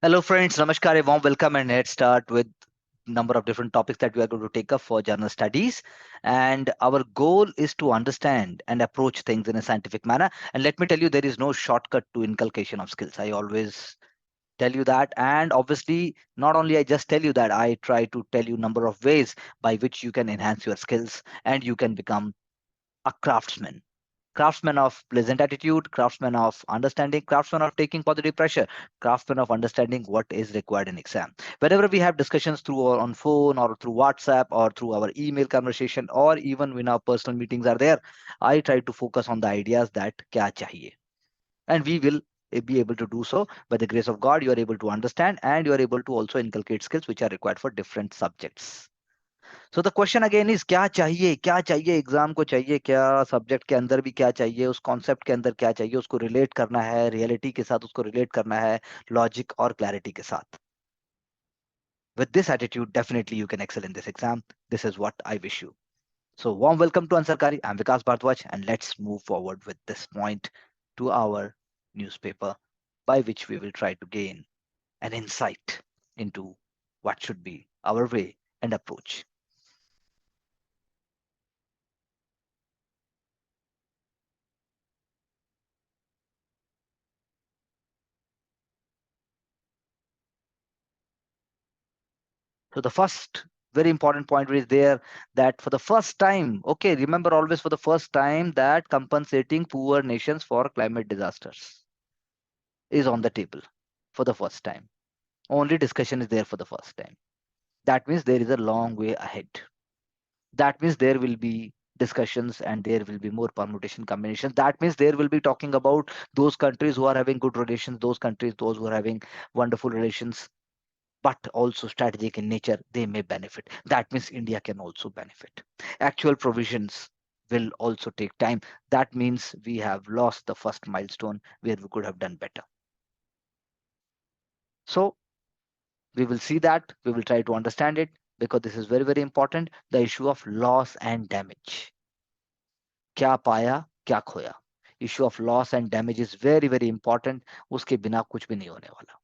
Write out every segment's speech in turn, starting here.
Hello, friends. Namaskar. A warm welcome, and let's start with number of different topics that we are going to take up for journal studies. And our goal is to understand and approach things in a scientific manner. And let me tell you, there is no shortcut to inculcation of skills. I always tell you that. And obviously, not only I just tell you that, I try to tell you number of ways by which you can enhance your skills and you can become a craftsman. Craftsman of pleasant attitude, craftsman of understanding, craftsman of taking positive pressure, craftsman of understanding what is required in exam. Whenever we have discussions through or on phone or through WhatsApp or through our email conversation or even when our personal meetings are there, I try to focus on the ideas that kya chahiye. And we will be able to do so by the grace of God. You are able to understand and you are able to also inculcate skills which are required for different subjects. So the question again is क्या चाहिए exam को चाहिए क्या subject के अंदर भी क्या चाहिए उस कॉन्सेप्ट के अंदर क्या चाहिए उसको रिलेट करना है रियलिटी के साथ उसको रिलेट करना है लॉजिक और क्लैरिटी के साथ with this attitude definitely you can excel in this exam. This is what I wish you. So warm welcome to Ansarkari. I'm Vikas Bhardwaj and let's move forward with this point to our newspaper by which we will try to gain an insight into what should be our way and approach. So the first very important point is there that for the first time, okay, remember always for the first time that compensating poor nations for climate disasters is on the table for the first time. Only discussion is there for the first time. That means there is a long way ahead. That means there will be discussions and there will be more permutation combinations. That means there will be talking about those countries who are having good relations, those countries, those who are having wonderful relations but also strategic in nature, they may benefit. That means India can also benefit. Actual provisions will also take time. That means we have lost the first milestone where we could have done better. So we will see that, we will try to understand it because this is very, very important. The issue of loss and damage. क्या पाया क्या खोया issue of loss and damage is very, very important. उसके बिना कुछ भी नहीं होने वाला.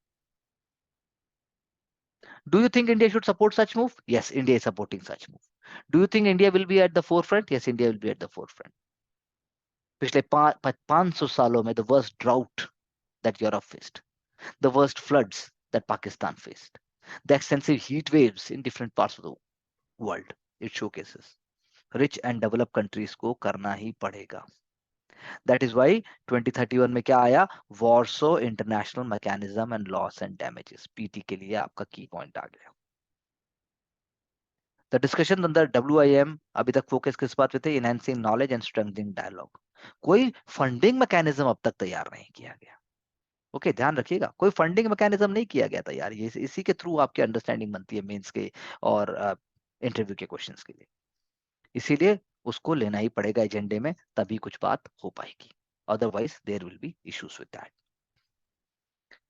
Do you think India should support such move? Yes, India is supporting such move. Do you think India will be at the forefront? Yes, India will be at the forefront. पिछले 500 सालों में the worst drought that Europe faced, the worst floods that Pakistan faced, the extensive heat waves in different parts of the world, it showcases. Rich and developed countries को करना ही पड़ेगा. That is why 2031 में क्या आया? Warsaw International Mechanism and Loss and Damages. PT के लिए आपका की पॉइंट आ गया. The discussion on the WIM अभी तक फोकस किस बात पे थे? Enhancing knowledge and strengthening dialogue. कोई फंडिंग मैकेनिज्म अब तक तैयार नहीं किया गया. ओके, ध्यान रखिएगा, कोई फंडिंग मैकेनिज्म नहीं किया गया तैयार. ये इसी के थ्रू आपकी अंडरस्टैंडिंग बनती है मेंस के और इंटरव्यू के क्वेश्चंस के लिए. इसीलिए उसको लेना ही पड़ेगा एजेंडे में, तभी कुछ बात हो पाएगी. Otherwise there will be issues with that.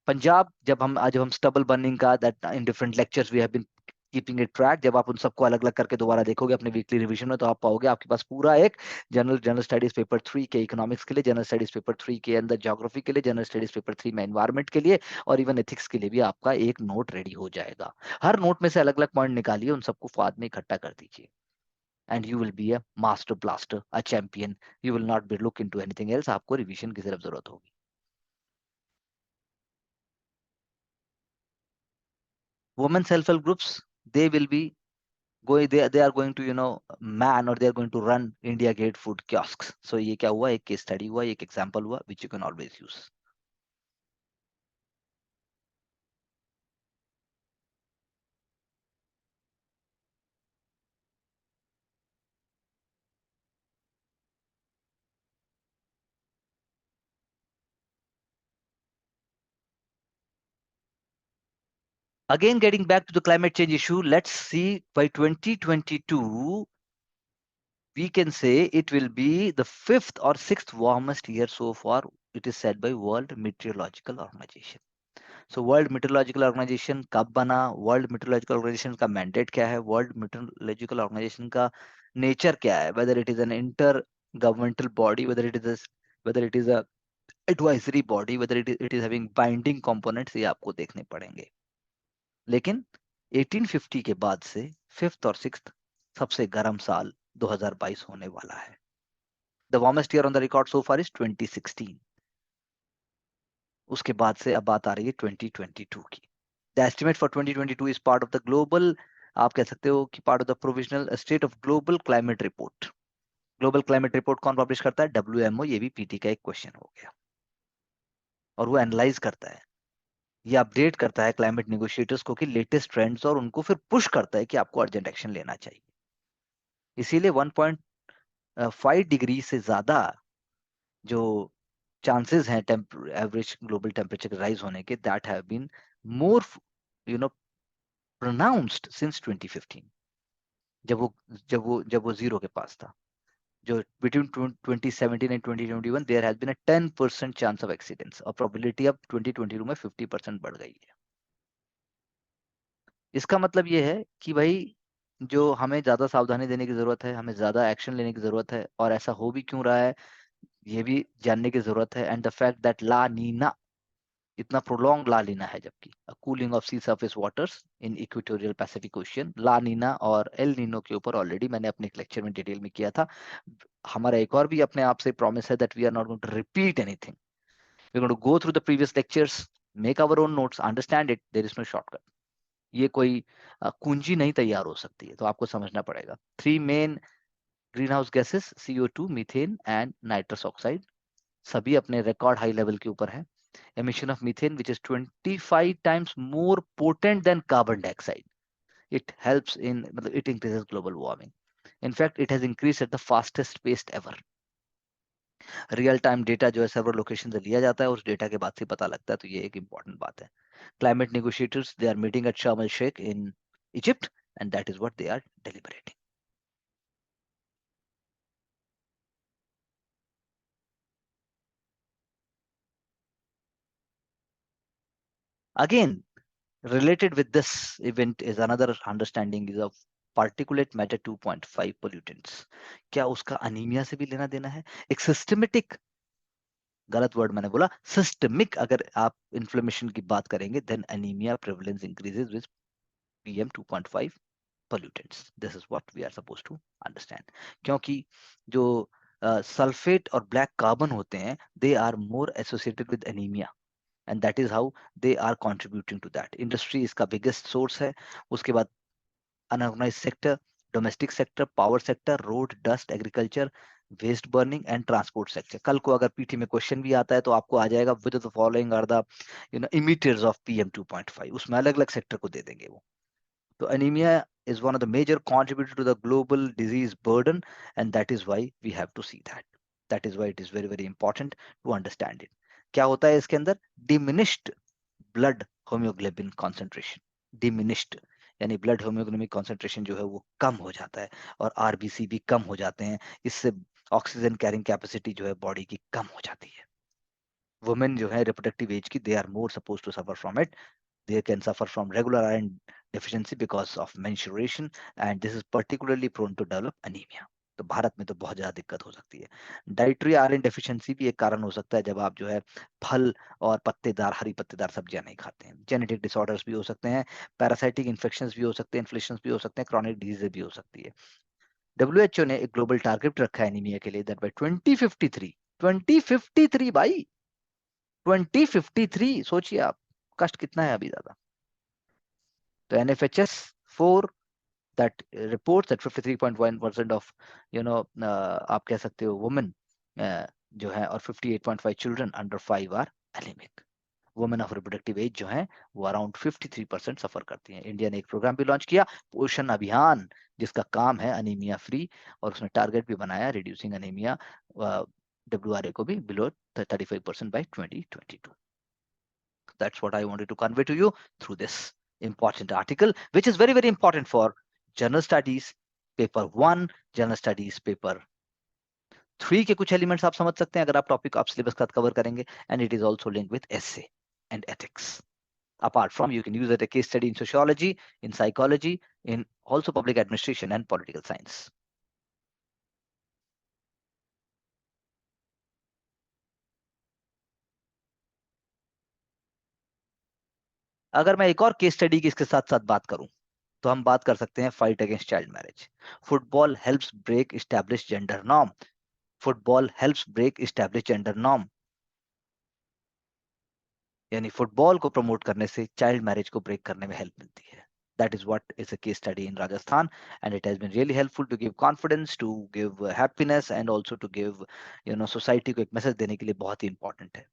Punjab, जब हम स्टबल बर्निंग का that in different lectures we have been keeping it track, जब आप उन सबको अलग अलग करके दोबारा देखोगे अपने वीकली रिवीजन में तो आप पाओगे आपके पास पूरा एक जनरल जनरल स्टडीज पेपर 3 के इकोनॉमिक्स के लिए, जनरल स्टडीज पेपर 3 के अंदर ज्योग्राफी के लिए, जनरल स्टडीज पेपर 3 में एनवायरमेंट के लिए और इवन एथिक्स के लिए भी आपका एक नोट रेडी हो जाएगा. हर नोट में से अलग अलग पॉइंट निकालिए, उन सबको बाद में इकट्ठा कर दीजिए and you will be a master blaster, a champion. You will not be look into anything else. आपको रिवीजन की सिर्फ जरूरत होगी. Women self help groups, they will be going, they are going to man or they are going to run India Gate food kiosks. So ये क्या हुआ, एक case study हुआ, एक एग्जांपल हुआ which you can always use. Again, getting back to the climate change issue, let's see by 2022 we can say it will be the fifth or sixth warmest year so far, it is said by World Meteorological Organization. So World Meteorological Organization कब बना, World Meteorological Organization का mandate क्या है, World Meteorological Organization का nature क्या है, whether it is an intergovernmental body, whether it is a advisory body, whether it is having binding components, ये आपको देखने पड़ेंगे। लेकिन 1850 के बाद से फिफ्थ और सिक्स्थ सबसे गर्म साल 2022 होने वाला है। The warmest year on the record so far is 2016। उसके बाद से अब बात आ रही है 2022 की। The estimate for 2022 is part of the global, आप कह सकते हो कि part of the provisional state of global climate report. Global climate report कौन पब्लिश करता है? WMO। ये भी पीटी का एक क्वेश्चन हो गया। और वो एनालाइज करता है, ये अपडेट करता है क्लाइमेट नेगोशिएटर्स को कि लेटेस्ट ट्रेंड्स, और उनको फिर पुश करता है कि आपको अर्जेंट एक्शन लेना चाहिए। इसीलिए 1.5 डिग्री से ज्यादा जो चांसेस हैं एवरेज ग्लोबल टेम्परेचर राइज होने के, that have been more you know pronounced since 2015, जब वो जीरो के पास था। जो between 2017 and 2021 there has been a 10% chance of accidents, और प्रोबेबिलिटी अब 2022 में 50% बढ़ गई है। इसका मतलब ये है कि भाई जो हमें ज्यादा सावधानी देने की जरूरत है, हमें ज्यादा एक्शन लेने की जरूरत है, और ऐसा हो भी क्यों रहा है ये भी जानने की जरूरत है। And the fact that La Nina, इतना प्रोलॉन्ग ला नीना है, जबकि cooling of sea surface waters in equatorial Pacific Ocean, La Nina और एल नीनो के ऊपर ऑलरेडी मैंने अपने एक लेक्चर में डिटेल में किया था। हमारा एक और भी अपने आप से प्रॉमिस है that we are not going to repeat anything, we are going to go through the previous lectures, make our own notes, understand it, there is no shortcut. ये कोई कुंजी नहीं तैयार हो सकती है, तो आपको समझना पड़ेगा। Three main green house gases, CO2, methane and nitrous oxide, सभी अपने रिकॉर्ड हाई लेवल के ऊपर है। emission of methane which is 25 times more potent than carbon dioxide, it helps in, it increases global warming. In fact it has increased at the fastest pace ever. Real time data जो है server location से लिया जाता है, उस data के बाद से पता लगता है, तो ये एक इंपॉर्टेंट बात है। Climate negotiators, they are meeting at Sharm El Sheikh in Egypt, and that is what they are deliberating. Again, related with this event is another understanding is of particulate matter 2.5 pollutants. क्या उसका anaemia से भी लेना देना है? एक systematic, गलत word मैंने बोला, सिस्टमिक अगर आप इन्फ्लेमेशन की बात करेंगे, then anaemia prevalence increases with PM 2.5 pollutants. This is what we are supposed to understand. क्योंकि जो सल्फेट और ब्लैक कार्बन होते हैं, they are more associated with anemia, and that is how they are contributing to that. Industry इसका biggest source है, उसके बाद unorganized sector, domestic sector, power sector, road, dust, agriculture, waste burning and transport sector. कल को अगर PT में question भी आता है तो आपको आ जाएगा with the following are the emitters of PM 2.5, उसमें अलग अलग सेक्टर को दे देंगे वो। तो anemia is one of the major contributors to the global disease burden, and that is why we have to see that. That is why it is very very important to understand it. क्या होता है इसके अंदर? Diminished blood hemoglobin concentration, diminished यानी blood haemoglobin concentration जो है वो कम हो जाता है, और RBC भी कम हो जाते हैं। इससे ऑक्सीजन कैरिंग कैपेसिटी जो है बॉडी की कम हो जाती है। वुमेन जो है रिप्रोडक्टिव एज की, they are more suppose to suffer from it, they can suffer from regular iron deficiency because of menstruation, and this is particularly prone to develop anemia. तो भारत में तो बहुत ज्यादा दिक्कत हो सकती है। डाइटरी आयरन डेफिशिएंसी भी एक कारण हो सकता है, जब आप जो है फल और पत्तेदार, हरी पत्तेदार सब्जियां नहीं खाते हैं। जेनेटिक डिसऑर्डर्स भी हो सकते हैं, पैरासाइटिक इन्फेक्शंस भी हो सकते हैं, इन्फ्लेशंस भी हो सकते हैं, क्रॉनिक डिजीज भी हो सकती है। WHO ने एक ग्लोबल टारगेट रखा है एनीमिया के लिए, दैट बाय 2053 भाई, 2053, सोचिए आप, कष्ट कितना है अभी ज्यादा। तो NFHS 4 that reports that 53.1% of आप कह सकते हो वुमेन जो है, और 58.5 children under 5 are anaemic. Women of reproductive age जो है वो अराउंड 53% सफर करती हैं। इंडिया ने एक प्रोग्राम भी लॉन्च किया, पोषण अभियान, जिसका काम है अनीमिया फ्री, और उसने टारगेट भी बनाया रिड्यूसिंग अनीमिया WRA को भी below 35% bye 2022. That's what I wanted to convey to you through this important article, which is very, very important for General Studies Paper 1, General Studies Paper 3 के कुछ elements आप समझ सकते हैं अगर आप टॉपिक आप सिलेबस का कवर करेंगे, and it is also linked with essay and ethics. Apart from, you can use it a case study in sociology, in psychology, in also public administration and political science. अगर मैं एक और case study की इसके साथ साथ बात करूं, तो हम बात कर सकते हैं fight against child marriage. Football helps break establish gender norm. Football helps break establish gender norm, यानी फुटबॉल को प्रमोट करने से चाइल्ड मैरिज को ब्रेक करने में हेल्प मिलती है। That is what is a case study in Rajasthan, and it has been really helpful to give confidence, to give happiness, and also to give society को एक message देने के लिए बहुत ही इंपॉर्टेंट है।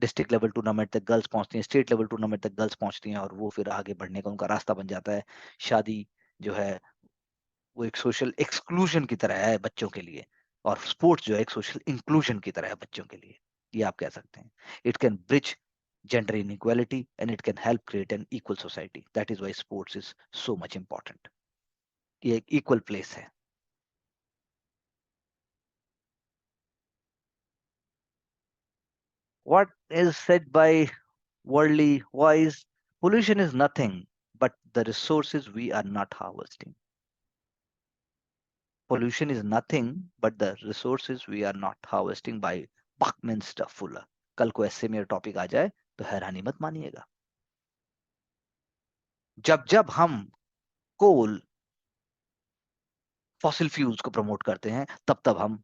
डिस्ट्रिक्ट लेवल टूर्नामेंट तक girls पहुंचती हैं, स्टेट लेवल टूर्नामेंट तक गर्ल्स पहुंचती हैं, और वो फिर आगे बढ़ने का उनका रास्ता बन जाता है। शादी जो है वो एक सोशल एक्सक्लूजन की तरह है बच्चों के लिए, और स्पोर्ट्स जो है एक सोशल इंक्लूजन की तरह है बच्चों के लिए, ये आप कह सकते हैं। It can bridge gender inequality and it can help create an equal society. That is why sports is so much important. ये एक इक्वल प्लेस है। What is said by worldly wise? Pollution is nothing but the resources we are not harvesting. Pollution is nothing but the resources we are not harvesting by Buckminster Fuller. कल को ऐसे मेरा topic आ जाए तो हैरानी मत मानिएगा। जब जब हम कोल फॉसिल फ्यूल्स को प्रमोट करते हैं, तब तब हम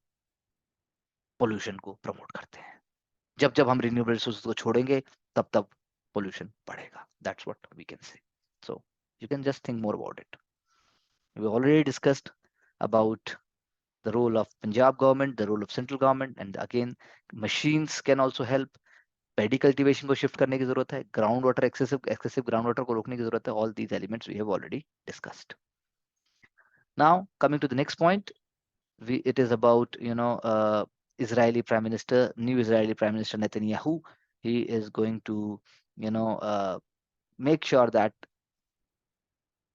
पोल्यूशन को प्रमोट करते हैं। जब जब हम रिन्यूएबल रिसोर्सेज को छोड़ेंगे, तब तब पोल्यूशन बढ़ेगा। That's what we can say. So you can just think more about it. We already discussed about the role of Punjab government, the role of central government, and again machines can also help। Paddy cultivation को shift करने की जरूरत है, ground water excessive ground water को रोकने की जरूरत है। All these elements we have already discussed. Now coming to the next point, it is about Israeli prime minister, new Israeli prime minister Netanyahu. He is going to make sure that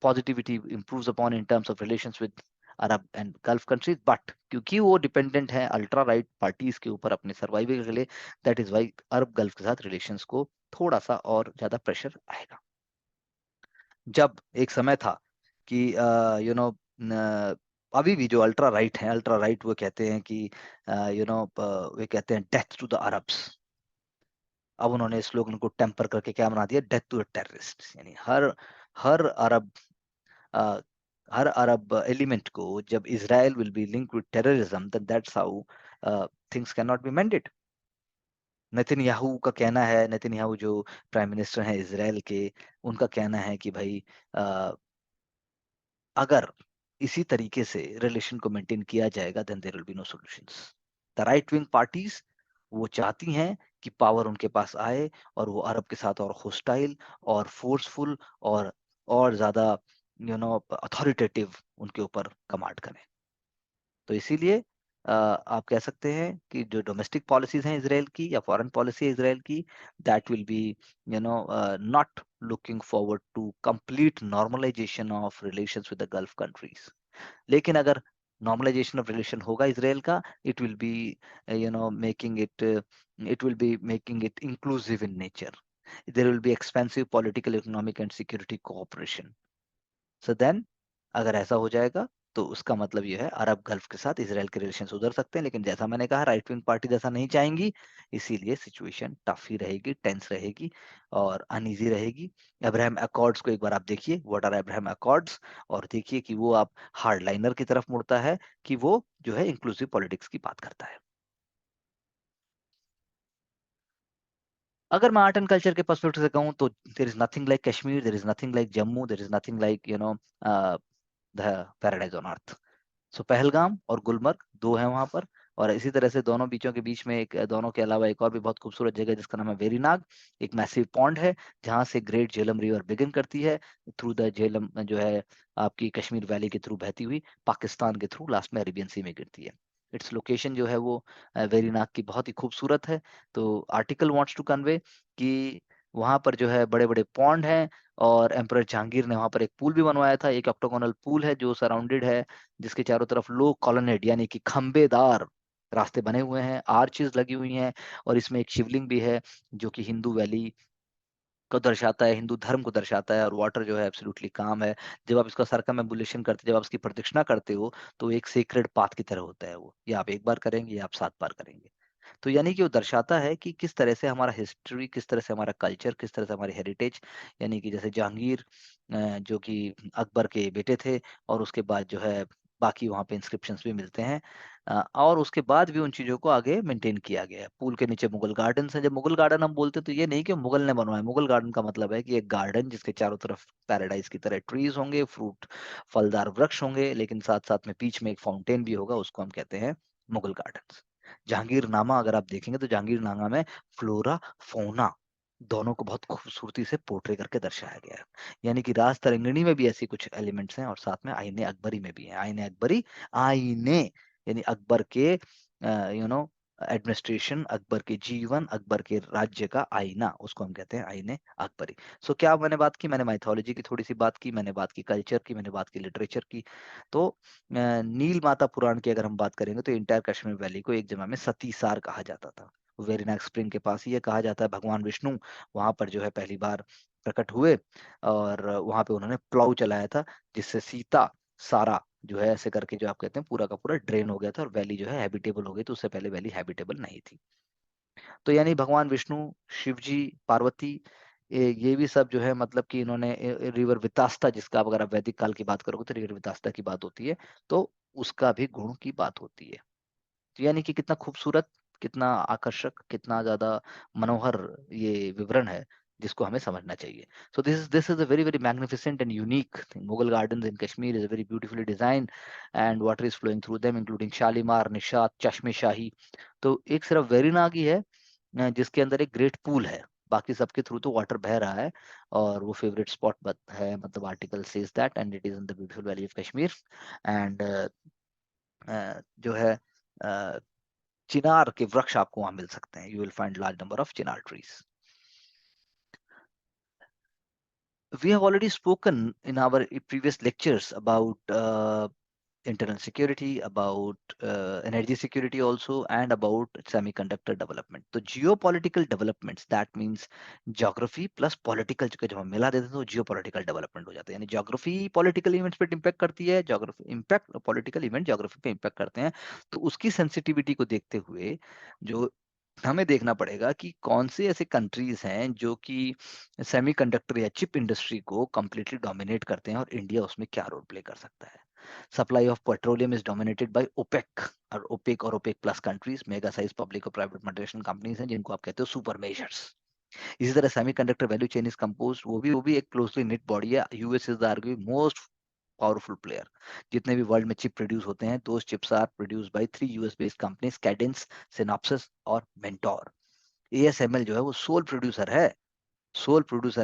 positivity improves upon in terms of relations with Arab and gulf countries, but क्योंकि वो dependent है ultra right parties के ऊपर अपने survival के लिए, that is why Arab Gulf के साथ रिलेशंस को थोड़ा सा और ज्यादा प्रेशर आएगा। जब एक समय था कि यू नो अभी भी जो अल्ट्रा राइट है, अल्ट्रा राइट वो कहते हैं कि वे कहते हैं डेथ टू द अरब्स। अब उन्होंने स्लोगन को टेम्पर करके क्या बना दिया, डेथ टू द टेररिस्ट। यानी हर अरब uh, हर अरब एलिमेंट को जब Israel will be linked with terrorism, then that's how things can not be mended. Netanyahu का कहना है, नेतन्याहू जो प्राइम मिनिस्टर हैं इजराइल के, उनका कहना है कि भाई अगर इसी तरीके से रिलेशन को मेंटेन किया जाएगा, then there will be no solutions. The right wing parties वो चाहती हैं कि पावर उनके पास आए और वो अरब के साथ और होस्टाइल और फोर्सफुल और ज्यादा अथॉरिटेटिव उनके ऊपर कमांड करें। तो इसीलिए आप कह सकते हैं कि जो डोमेस्टिक पॉलिसीज हैं इसराइल की या फॉरेन पॉलिसी है इसराइल की, that will be not looking forward to complete normalisation of relations with the gulf countries. लेकिन अगर नॉर्मलाइजेशन ऑफ रिलेशन होगा इसराइल का, it will be making it inclusive in nature. There will be expensive political, economic and security cooperation. So then अगर ऐसा हो जाएगा तो उसका मतलब ये है अरब गल्फ के साथ इसराइल के रिलेशन सुधर सकते हैं। लेकिन जैसा मैंने कहा, राइट विंग पार्टी ऐसा नहीं चाहेंगी, इसीलिए सिचुएशन टफ ही रहेगी, टेंस रहेगी और अनईजी रहेगी। अब्राहम अकॉर्ड्स को एक बार आप देखिए, व्हाट आर अब्राहम अकॉर्ड्स, और देखिए कि वो आप हार्डलाइनर की तरफ मुड़ता है कि वो जो है इंक्लूसिव पॉलिटिक्स की बात करता है। अगर मैं आर्ट एंड कल्चर के पर्सपेक्टिव से कहूँ तो there is nothing like Kashmir, there is nothing like Jammu, there is nothing like the paradise on earth. So Pahalgam और गुलमर्ग दो है वहां पर, और इसी तरह से दोनों बीचों के बीच में एक, दोनों के अलावा एक और भी बहुत खूबसूरत जगह जिसका नाम है वेरीनाग। एक मैसिव पॉन्ड है जहां से ग्रेट झेलम रिवर बिगिन करती है, थ्रू द झेलम जो है आपकी कश्मीर वैली के थ्रू बहती हुई पाकिस्तान के थ्रू लास्ट में अरेबियन सी में गिरती है। इट्स लोकेशन जो है वो वेरीनाग की बहुत ही खूबसूरत है। तो आर्टिकल वांट्स टू कन्वे कि वहां पर जो है बड़े बड़े पॉन्ड हैं, और एम्परर जहांगीर ने वहां पर एक पूल भी बनवाया था, एक ऑक्टागोनल पूल है जो सराउंडेड है, जिसके चारों तरफ लो कॉलोनेड यानी कि खंबेदार रास्ते बने हुए हैं, आर्चेस लगी हुई हैं, और इसमें एक शिवलिंग भी है जो कि हिंदू वैली को दर्शाता है, हिंदू धर्म को दर्शाता है। और वाटर जो है एब्सोल्युटली काम है। जब आप इसका सर्कमएम्बुलेशन करते, जब आप इसकी प्रदक्षिणा करते हो, तो एक सेक्रेड पाथ की तरह होता है वो, या आप एक बार करेंगे या आप 7 बार करेंगे। तो यानी कि वो दर्शाता है कि किस तरह से हमारा हिस्ट्री, किस तरह से हमारा कल्चर, किस तरह से हमारी हेरिटेज, यानी कि जैसे जहांगीर जो कि अकबर के बेटे थे, और उसके बाद जो है बाकी वहाँ पे इंस्क्रिप्शंस भी मिलते हैं। और उसके बाद भी उन चीज़ों को आगे मेंटेन किया गया है। पूल के नीचे मुगल गार्डन्स हैं। जब मुगल गार्डन हम बोलते हैं तो ये नहीं कि मुगल ने बनवाया। मुगल गार्डन का मतलब है कि एक गार्डन जिसके चारों तरफ पैराडाइज की तरह ट्रीज होंगे, फ्रूट फलदार वृक्ष होंगे, लेकिन साथ साथ में बीच में एक फाउंटेन भी होगा, उसको हम कहते हैं मुगल गार्डन। जहांगीरनामा अगर आप देखेंगे तो जहांगीरनामा में फ्लोरा फौना दोनों को बहुत खूबसूरती से पोर्ट्रे करके दर्शाया गया है। यानी कि राज तरंगिणी में भी ऐसी कुछ एलिमेंट्स हैं, और साथ में आईने अकबरी में भी है। आईने अकबरी, आईने यानी अकबर के एडमिनिस्ट्रेशन, अकबर के जीवन, अकबर के राज्य का आईना, उसको हम कहते हैं आईने अकबरी। सो क्या मैंने बात की, मैंने माइथोलॉजी की थोड़ी सी बात की, मैंने बात की कल्चर की, मैंने बात की लिटरेचर की। तो नील माता पुराण की अगर हम बात करेंगे तो इंटायर कश्मीर वैली को एक जमाने में सतीसार कहा जाता था। वेरिनाग स्प्रिंग के पास ही ये कहा जाता है। भगवान विष्णु वहां पर जो है पहली बार प्रकट हुए, और वहां पे उन्होंने प्लाऊ चलाया था, जिससे सीता सारा जो है ऐसे करके जो आप कहते हैं पूरा का पूरा ड्रेन हो गया था, और वैली जो है हैबिटेबल हो गई। तो उससे पहले वैली हैबिटेबल नहीं थी। तो यानी भगवान विष्णु, शिव जी, पार्वती, ये भी सब जो है मतलब कि इन्होंने रिवर वितास्ता, जिसका आप अगर आप वैदिक काल की बात करोगे तो रिवर वितास्ता की बात होती है, तो उसका भी गुण की बात होती है। तो यानी कि कितना खूबसूरत, कितना आकर्षक, कितना ज्यादा मनोहर ये विवरण है, जिसको हमें समझना चाहिए। So this is a very very magnificent and unique thing. Mughal garden in Kashmir is very beautifully designed, and water is flowing through them including Shalimar, Nishat, Chashme Shahi. तो एक सिर्फ वेरीनाग ही है जिसके अंदर एक ग्रेट पूल है। बाकी सबके थ्रू तो वाटर बह रहा है, और वो फेवरेट स्पॉट है, मतलब article says that, and it is in the beautiful valley of Kashmir. And जो है चिनार के वृक्ष आपको वहां मिल सकते हैं। You will find large number of Chinar trees. We have already spoken in our previous lectures about internal security, about energy security also, and about semiconductor development. तो geopolitical developments, that means geography plus political का जब हम मिला देते हैं तो geopolitical development हो जाता है। यानी geography political events पे impact करती है, geography impact political event geography पे impact करते हैं। तो उसकी sensitivity को देखते हुए जो हमें देखना पड़ेगा कि कौन से ऐसे कंट्रीज हैं जो कि सेमीकंडक्टर या चिप इंडस्ट्री को कंप्लीटली डोमिनेट करते हैं, और इंडिया उसमें क्या रोल प्ले कर सकता है। Supply of petroleum is dominated by OPEC, और OPEC plus countries, mega size public और प्राइवेट मल्टीनेशनल कंपनीज हैं, जिनको आप कहते हो सुपर मेजर्स। इसी तरह semiconductor value chain is compose, वो भी एक क्लोजली निट बॉडी है। US is the argue most powerful player. जितने भी वर्ल्ड में चिप प्रोड्यूस होते हैं, those chips are produce by 3 US based companies, Cadence, Synopsys और मेंटोर। एएसएमएल जो है वो सोल प्रोड्यूसर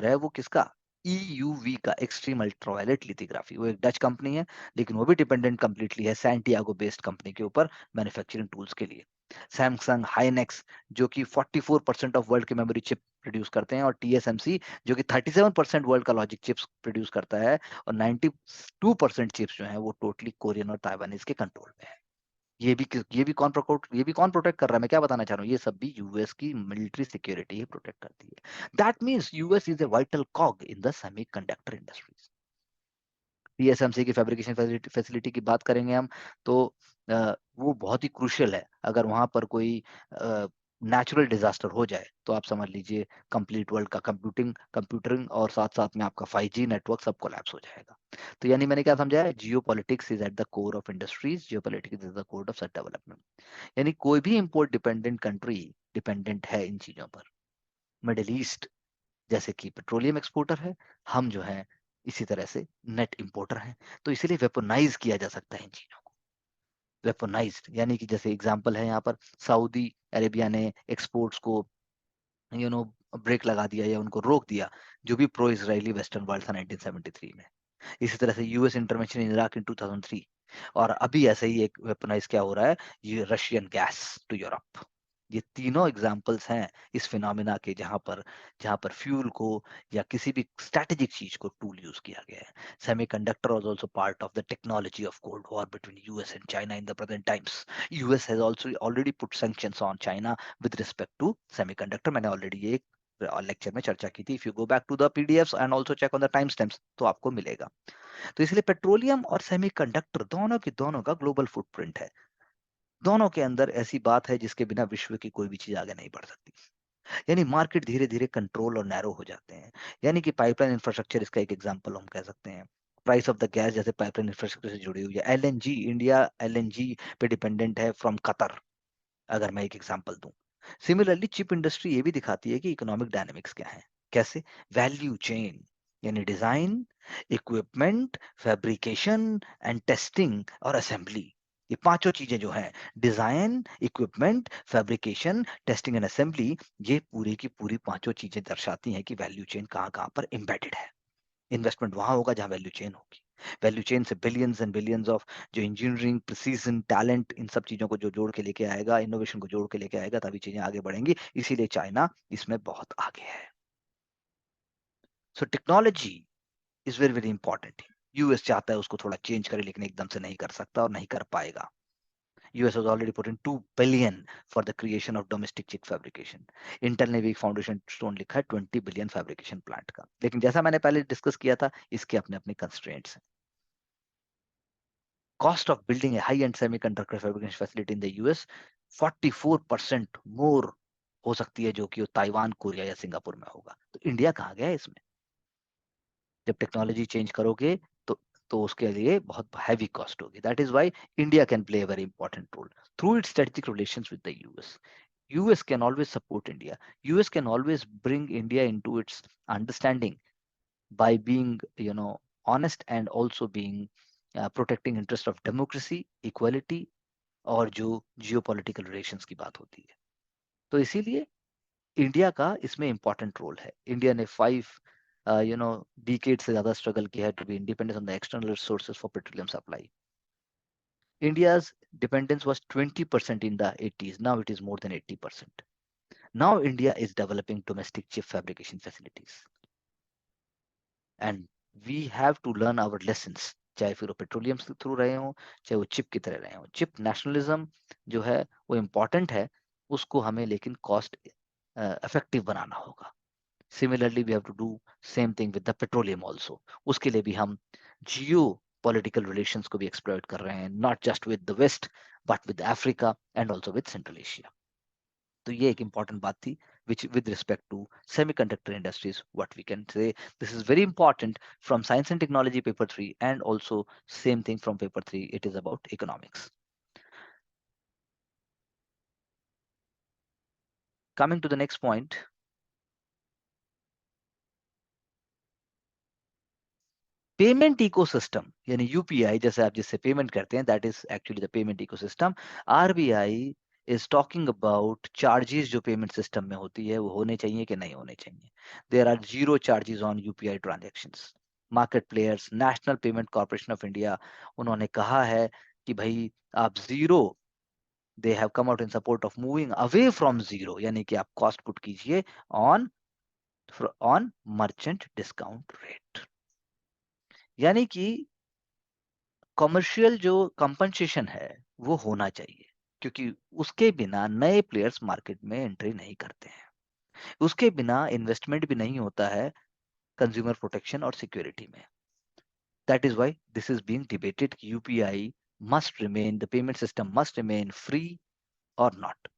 है वो किसका, ईयूवी का, एक्सट्रीम अल्ट्रावायलेट लिथोग्राफी। वो एक डच कंपनी है, लेकिन वो भी डिपेंडेंट कंप्लीटली है सैंटियागो बेस्ड कंपनी के ऊपर मैन्युफैक्चरिंग टूल्स के लिए। सैमसंग हाइनेक्स जो कि 44% ऑफ वर्ल्ड के मेमोरी चिप प्रोड्यूस करते हैं, और टीएसएमसी जो कि 37% वर्ल्ड का लॉजिक चिप्स प्रोड्यूस करता है, और 92% चिप्स जो है वो टोटली कोरियन और ताइवानीज के कंट्रोल में है। ये भी कौन प्रोटेक्ट कर रहा है, मैं क्या बताना चाह रहा हूँ, ये सब भी यूएस की मिलिट्री सिक्योरिटी ही प्रोटेक्ट करती है। That means US is a vital कॉग in the semiconductor industries. TSMC की फैब्रिकेशन फैसिलिटी की बात करेंगे हम, तो वो बहुत ही क्रूशियल है। अगर वहां पर कोई नेचुरल डिजास्टर हो जाए तो आप समझ लीजिए कंप्लीट वर्ल्ड का कंप्यूटरिंग और साथ साथ में आपका 5G नेटवर्क सब कोलैप्स हो जाएगा। तो यानी मैंने क्या समझा है, जियो politics is at the core of industries, Jio politics is the core of such development. यानी कोई भी इंपोर्ट डिपेंडेंट कंट्री डिपेंडेंट है इन चीजों पर। मिडिल ईस्ट जैसे कि पेट्रोलियम एक्सपोर्टर है, हम जो है इसी तरह से नेट इंपोर्टर हैं। तो इसीलिए वेपनाइज किया जा सकता है इन चीजों को। वेपनाइज्ड यानी कि जैसे एग्जांपल है यहाँ पर, सऊदी अरेबिया ने एक्सपोर्ट्स को ब्रेक लगा दिया या उनको रोक दिया, जो भी प्रो इसराइली वेस्टर्न वर्ल्ड था 1973 में। इसी तरह से यूएस इंटरवेंशन इन इराक इन 2003, और अभी ऐसे ही एक वेपनाइज क्या हो रहा है, ये रशियन गैस टू यूरोप। ये तीनों एग्जांपल्स हैं इस फिनोमिना के, जहां पर फ्यूल को या किसी भी स्ट्रेटेजिक चीज को टूल यूज किया गया है। Semiconductor was also part of the technology of cold war between US and China in the present times. US has also already put sanctions on China with respect to semiconductor. मैंने already ये lecture में चर्चा की थी। If you go back to the PDFs and also check on the time stamps तो आपको मिलेगा। तो इसलिए पेट्रोलियम और सेमीकंडक्टर दोनों की दोनों का ग्लोबल फुटप्रिंट है। दोनों के अंदर ऐसी बात है जिसके बिना विश्व की कोई भी चीज आगे नहीं बढ़ सकती। यानी मार्केट धीरे धीरे कंट्रोल और नैरो हो जाते हैं। यानी कि पाइपलाइन इंफ्रास्ट्रक्चर इसका एक एग्जांपल हम कह सकते हैं। प्राइस ऑफ द गैस जैसे पाइपलाइन इंफ्रास्ट्रक्चर से जुड़ी हुई है। एलएनजी, इंडिया एलएनजी पे डिपेंडेंट है फ्रॉम कतर, अगर मैं एक एग्जांपल दूं। सिमिलरली चिप इंडस्ट्री ये भी दिखाती है कि इकोनॉमिक डायनेमिक्स क्या है। कैसे? वैल्यू चेन, यानी design, equipment, fabrication and testing और असेंबली। ये पांचों चीजें जो हैं, design, equipment, fabrication, testing and assembly, ये पूरी की पूरी पांचों चीजें दर्शाती हैं कि वैल्यू चेन कहाँ कहाँ पर एम्बेडेड है। इन्वेस्टमेंट वहां होगा जहां वैल्यू चेन होगी। वैल्यू चेन से बिलियंस एंड बिलियंस ऑफ जो इंजीनियरिंग, प्रिसीजन, टैलेंट, इन सब चीजों को जो जोड़ के लेके आएगा, इनोवेशन को जोड़ के लेके आएगा, तभी चीजें आगे बढ़ेंगी। इसीलिए चाइना इसमें बहुत आगे है। So technology is very very important. US चाहता है उसको थोड़ा चेंज करे, लेकिन एकदम से नहीं कर सकता और नहीं कर पाएगा। US has already put in 2 billion for the creation of domestic chip fabrication. Intel ने भी एक फाउंडेशन स्टोन लिखा है 20 बिलियन फैब्रिकेशन प्लांट का। लेकिन जैसा मैंने पहले डिस्कस किया था, इसके अपने अपने कंस्ट्रेंट्स हैं। Cost of building a high-end semiconductor fabrication facility in the US 44% more हो सकती है, जो कि ताइवान, कोरिया या सिंगापुर में होगा। तो इंडिया कहाँ गया है इसमें? जब टेक्नोलॉजी चेंज करोगे तो उसके लिए बहुत हैवी कॉस्ट होगी। That is why India can play a very important role through its strategic relations with the US. US can always support India. US can always bring India into its understanding by being, honest and also being protecting interest of democracy, equality और जो geopolitical relations की बात होती है। तो इसीलिए India का इसमें इंपॉर्टेंट रोल है। इंडिया ने 5 डिकेड से ज्यादा स्ट्रगल किया है to be independent on the external resources for petroleum supply. India's dependence was 20% in the 80s. Now it is more than 80%. Now India is developing domestic chip fabrication facilities. And we have to learn our lessons, चाहे फिर वो petroleum के through रहे हों, चाहे वो chip की तरह रहे हों। चिप नेशनलिज्म जो है वो इम्पॉर्टेंट है, उसको हमें लेकिन कॉस्ट इफेक्टिव बनाना होगा। Similarly we have to do same thing with the petroleum also. उसके लिए भी हम जियो पॉलिटिकल रिलेशंस को भी एक्सप्लॉइट कर रहे हैं, not just with the west but with Africa and also with Central Asia. तो ये एक इंपॉर्टेंट बात थी which with respect to semiconductor industries, what we can say, this is very important from science and technology paper 3, and also same thing from paper 3, it is about economics. Coming to the next point, payment ecosystem यानी UPI, जैसे आप जिससे payment करते हैं, that is actually the payment ecosystem. RBI is talking about charges जो payment system में होती है वो होने चाहिए कि नहीं होने चाहिए। There are zero charges on UPI transactions. Market players, National Payment Corporation of India, उन्होंने कहा है कि भाई आप zero, they have come out in support of moving away from zero, यानी कि आप कॉस्ट पुट कीजिए on on merchant discount rate. यानी कि कमर्शियल जो कंपनसेशन है वो होना चाहिए, क्योंकि उसके बिना नए प्लेयर्स मार्केट में एंट्री नहीं करते हैं। उसके बिना इन्वेस्टमेंट भी नहीं होता है कंज्यूमर प्रोटेक्शन और सिक्योरिटी में। That is why this is being debated कि UPI must remain, the payment system must remain free और नॉट।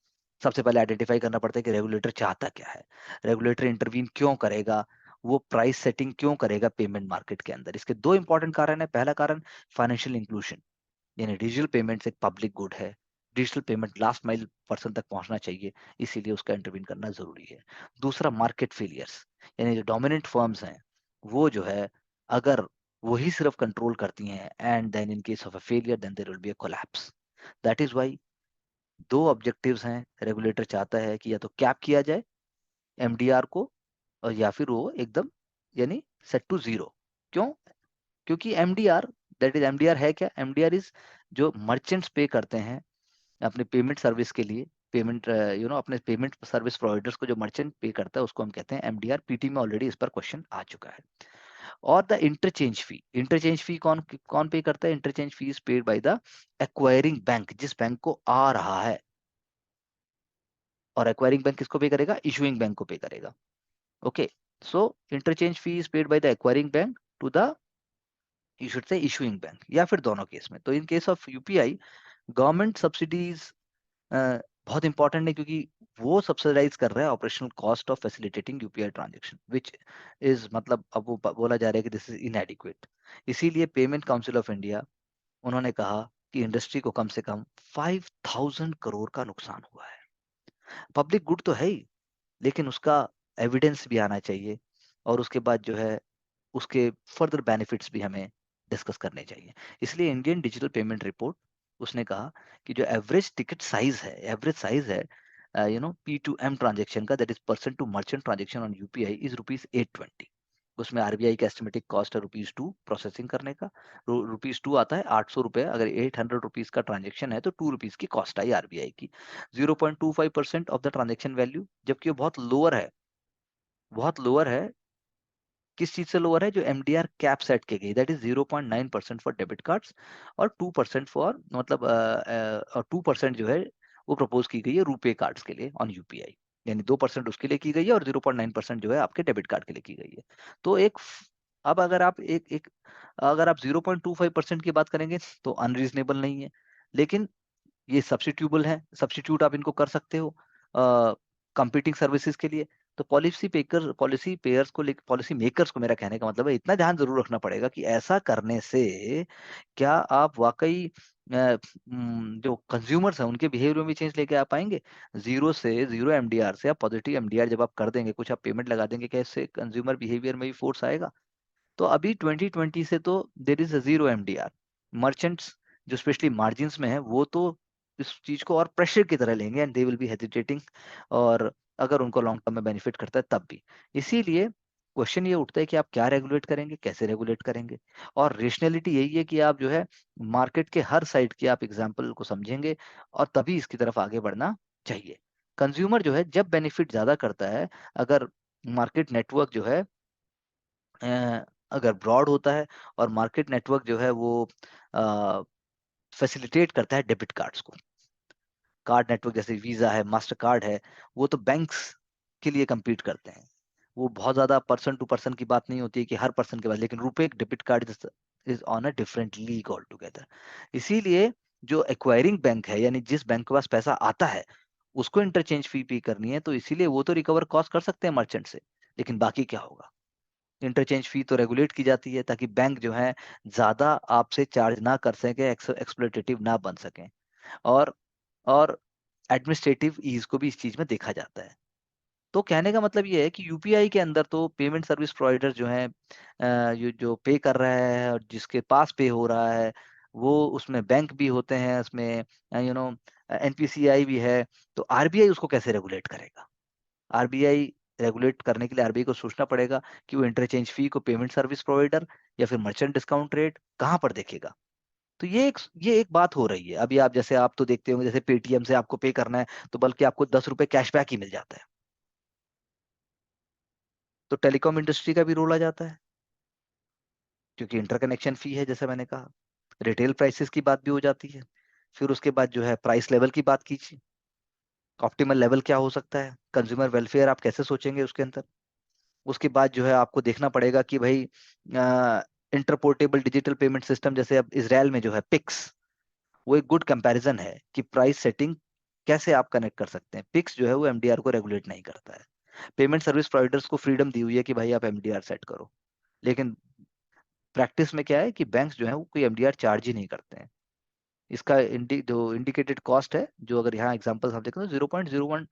सबसे पहले आइडेंटिफाई करना पड़ता है कि रेगुलेटर चाहता क्या है, रेगुलेटर इंटरवीन क्यों करेगा, वो प्राइस सेटिंग क्यों करेगा पेमेंट मार्केट के अंदर। इसके दो इंपॉर्टेंट कारण है। पहला कारण फाइनेंशियल इंक्लूजन, यानी डिजिटल पेमेंट्स एक पब्लिक गुड है, digital payment last mile person तक पहुंचना चाहिए, इसीलिए उसका इंटरवीन करना जरूरी है। दूसरा मार्केट फेलियर्स, यानी जो डोमिनेंट फर्म्स हैं वो जो है, अगर वही सिर्फ कंट्रोल करती हैं, and then in case of a failure then there will be a collapse. That is why दो ऑब्जेक्टिव्स हैं। रेगुलेटर चाहता है कि या तो कैप किया जाए एमडीआर को, और या फिर वो एकदम यानी सेट टू जीरो। क्यों? क्योंकि एमडीआर, दैट इज एमडीआर है क्या? एमडीआर इज जो मर्चेंट्स पे करते हैं अपने पेमेंट सर्विस के लिए, पेमेंट अपने पेमेंट सर्विस प्रोवाइडर्स को जो मर्चेंट पे करता है उसको हम कहते हैं एमडीआर। पीटी में ऑलरेडी इस पर क्वेश्चन आ चुका है। और द इंटरचेंज फी, इंटरचेंज फी कौन कौन पे करता है? Interchange fee is paid by the acquiring bank, जिस बैंक को आ रहा है। और एक्वायरिंग बैंक किसको पे करेगा? इशूइंग बैंक को पे करेगा। Okay, so interchange fee is paid by the acquiring bank to the, you should say, issuing bank, या फिर दोनों केस में। तो in case of UPI government subsidies बहुत इंपॉर्टेंट है, क्योंकि वो सब्सिडाइज कर रहा है operational cost of facilitating UPI transaction, which is मतलब अब वो बोला जा रहा है कि दिस इज इनएडिक्वेट। इसीलिए पेमेंट काउंसिल ऑफ इंडिया, उन्होंने कहा कि इंडस्ट्री को कम से कम 5,000 करोड़ का नुकसान हुआ है। पब्लिक गुड तो है ही, लेकिन उसका एविडेंस भी आना चाहिए, और उसके बाद जो है उसके फर्दर बेनिफिट्स भी हमें डिस्कस करने चाहिए। इसलिए इंडियन डिजिटल पेमेंट रिपोर्ट, उसने कहा कि जो एवरेज टिकट साइज है, एवरेज साइज है P2M ट्रांजेक्शन का, that is person to merchant transaction on UPI, is ₹820। उसमें आरबीआई का एस्टिमेटेड कॉस्ट है ₹2 प्रोसेसिंग करने का। ₹2 आता है 800 रुपए। अगर ₹800 का ट्रांजेक्शन है तो ₹2 की कॉस्ट आई आरबीआई की। 0.25% ऑफ द ट्रांजेक्शन वैल्यू, जबकि वो बहुत लोअर है, बहुत लोअर है। किस चीज से लोअर है? जो एमडीआर कैप सेट की गई, that is 0.9% for debit cards, और 2% फॉर मतलब और 2% जो है वो प्रपोज की गई है रुपे कार्ड्स के लिए ऑन यूपीआई। यानी 2% उसके लिए की गई है और 0.9% जो है आपके डेबिट कार्ड के लिए की गई है। तो अब अगर आप अगर आप 0.25% की बात करेंगे तो अनरीजनेबल नहीं है, लेकिन ये सब्स्टिट्यूबल है, सब्स्टिट्यूट आप इनको कर सकते हो कंपीटिंग सर्विसेज के लिए। तो पॉलिसी पेयर्स को, पॉलिसी मेकर्स को, मेरा कहने का मतलब है, इतना ध्यान जरूर रखना पड़ेगा कि ऐसा करने से क्या आप वाकई जो कंज्यूमर्स हैं उनके बिहेवियर में भी चेंज लेके आ पाएंगे। जीरो एमडीआर से आप पॉजिटिव एमडीआर जब आप कर देंगे, कुछ आप पेमेंट लगा देंगे, क्या इससे कंज्यूमर बिहेवियर में भी फोर्स आएगा? तो अभी 2020 से तो there is a zero MDR. Merchants जो स्पेशली मार्जिन्स में है वो तो इस चीज को और प्रेशर की तरह लेंगे, and they will be hesitating. और अगर उनको लॉन्ग टर्म में बेनिफिट करता है तब भी। इसीलिए क्वेश्चन ये उठता है कि आप क्या रेगुलेट करेंगे, कैसे रेगुलेट करेंगे। और रेशनैलिटी यही है कि आप जो है मार्केट के हर साइड के आप एग्जाम्पल को समझेंगे, और तभी इसकी तरफ आगे बढ़ना चाहिए। कंज्यूमर जो है जब बेनिफिट ज्यादा करता है, अगर मार्केट नेटवर्क जो है अगर ब्रॉड होता है, और मार्केट नेटवर्क जो है वो फैसिलिटेट करता है डेबिट कार्ड्स को, कार्ड नेटवर्क जैसे वीजा है, मास्टर कार्ड है, वो तो बैंक्स के लिए compete करते हैं। वो बहुत ज्यादा पर्सन टू पर्सन की बात नहीं होती है कि हर पर्सन के पास, लेकिन रुपए debit card is on a different league all together. इसीलिए जो एक्वायरिंग बैंक है, यानी जिस बैंक के पास पैसा आता है, उसको इंटरचेंज फी पे करनी है, तो इसीलिए वो तो रिकवर कॉस्ट कर सकते हैं मर्चेंट से, लेकिन बाकी क्या होगा? इंटरचेंज फी तो रेगुलेट की जाती है, ताकि बैंक जो है ज्यादा आपसे चार्ज ना कर सके, एक्सप्लोटेटिव ना बन सके। और और एडमिनिस्ट्रेटिव ईज को भी इस चीज में देखा जाता है। तो कहने का मतलब ये है कि यूपीआई के अंदर तो पेमेंट सर्विस प्रोवाइडर जो है जो पे कर रहा है और जिसके पास पे हो रहा है, वो उसमें बैंक भी होते हैं, उसमें एनपीसीआई भी है। तो आरबीआई उसको कैसे रेगुलेट करेगा? आरबीआई रेगुलेट करने के लिए आरबीआई को सोचना पड़ेगा कि वो इंटरचेंज फी को पेमेंट सर्विस प्रोवाइडर या फिर मर्चेंट डिस्काउंट रेट कहाँ पर देखेगा। तो ये एक बात हो रही है। अभी आप जैसे आप तो देखते होंगे, जैसे पेटीएम से आपको पे करना है तो बल्कि आपको 10 रुपए कैशबैक ही मिल जाता है। तो टेलीकॉम इंडस्ट्री का भी रोल आ जाता है, क्योंकि इंटरकनेक्शन फी है, जैसे मैंने कहा। रिटेल प्राइसेस की बात भी हो जाती है। फिर उसके बाद जो है प्राइस लेवल की बात कीजिए, ऑप्टिमल लेवल क्या हो सकता है, कंज्यूमर वेलफेयर आप कैसे सोचेंगे उसके अंदर। उसके बाद जो है आपको देखना पड़ेगा कि भाई इंटरपोर्टेबल डिजिटल पेमेंट सिस्टम, जैसे अब इसराइल में जो है पिक्स, वो एक गुड कंपैरिजन है कि प्राइस सेटिंग कैसे आप कनेक्ट कर सकते हैं। पिक्स जो है वो एमडीआर को रेगुलेट नहीं करता है। पेमेंट सर्विस प्रोवाइडर्स को फ्रीडम दी हुई है कि भाई आप एमडीआर सेट करो, लेकिन प्रैक्टिस में क्या है कि बैंक्स जो है वो कोई एमडीआर चार्ज ही नहीं करते हैं। इसका जो इंडिकेटेड कॉस्ट है, जो अगर यहाँ एग्जांपल हम देखें तो 0.01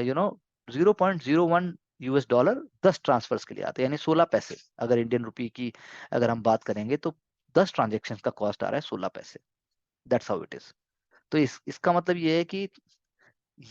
you know 0.01 US dollar 10 transfers के लिए आते हैं, यानी 16 पैसे। अगर इंडियन रुपी की अगर हम बात करेंगे तो 10 ट्रांजेक्शन का कॉस्ट आ रहा है 16 पैसे। That's how it is. तो इसका मतलब ये है कि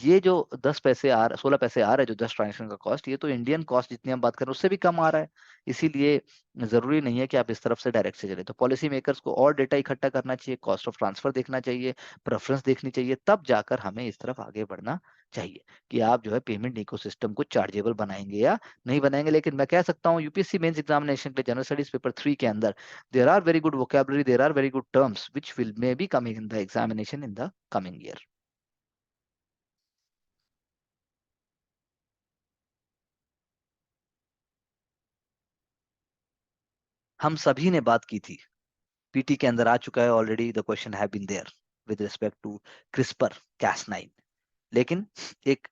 ये जो 16 पैसे आ रहा है, जो 10 ट्रांजेक्शन का कॉस्ट, ये तो इंडियन कॉस्ट जितनी हम बात करें उससे भी कम आ रहा है। इसीलिए जरूरी नहीं है कि आप इस तरफ से डायरेक्ट से चले। तो पॉलिसी मेकर्स को और डेटा इकट्ठा करना चाहिए, कॉस्ट ऑफ ट्रांसफर देखना चाहिए, प्रेफरेंस देखनी चाहिए, तब जाकर हमें इस तरफ आगे बढ़ना चाहिए कि आप जो है पेमेंट इकोसिस्टम को चार्जेबल बनाएंगे या नहीं बनाएंगे। लेकिन मैं कह सकता हूँ यूपीएससी मेंस एग्जामिनेशन के जनरल स्टडीज पेपर 3 के अंदर there are very good vocabulary, there are very good terms which will may be coming in the examination in the coming year. हम सभी ने बात की थी, पीटी के अंदर आ चुका है already, the question have been there, with respect to CRISPR Cas9। लेकिन एक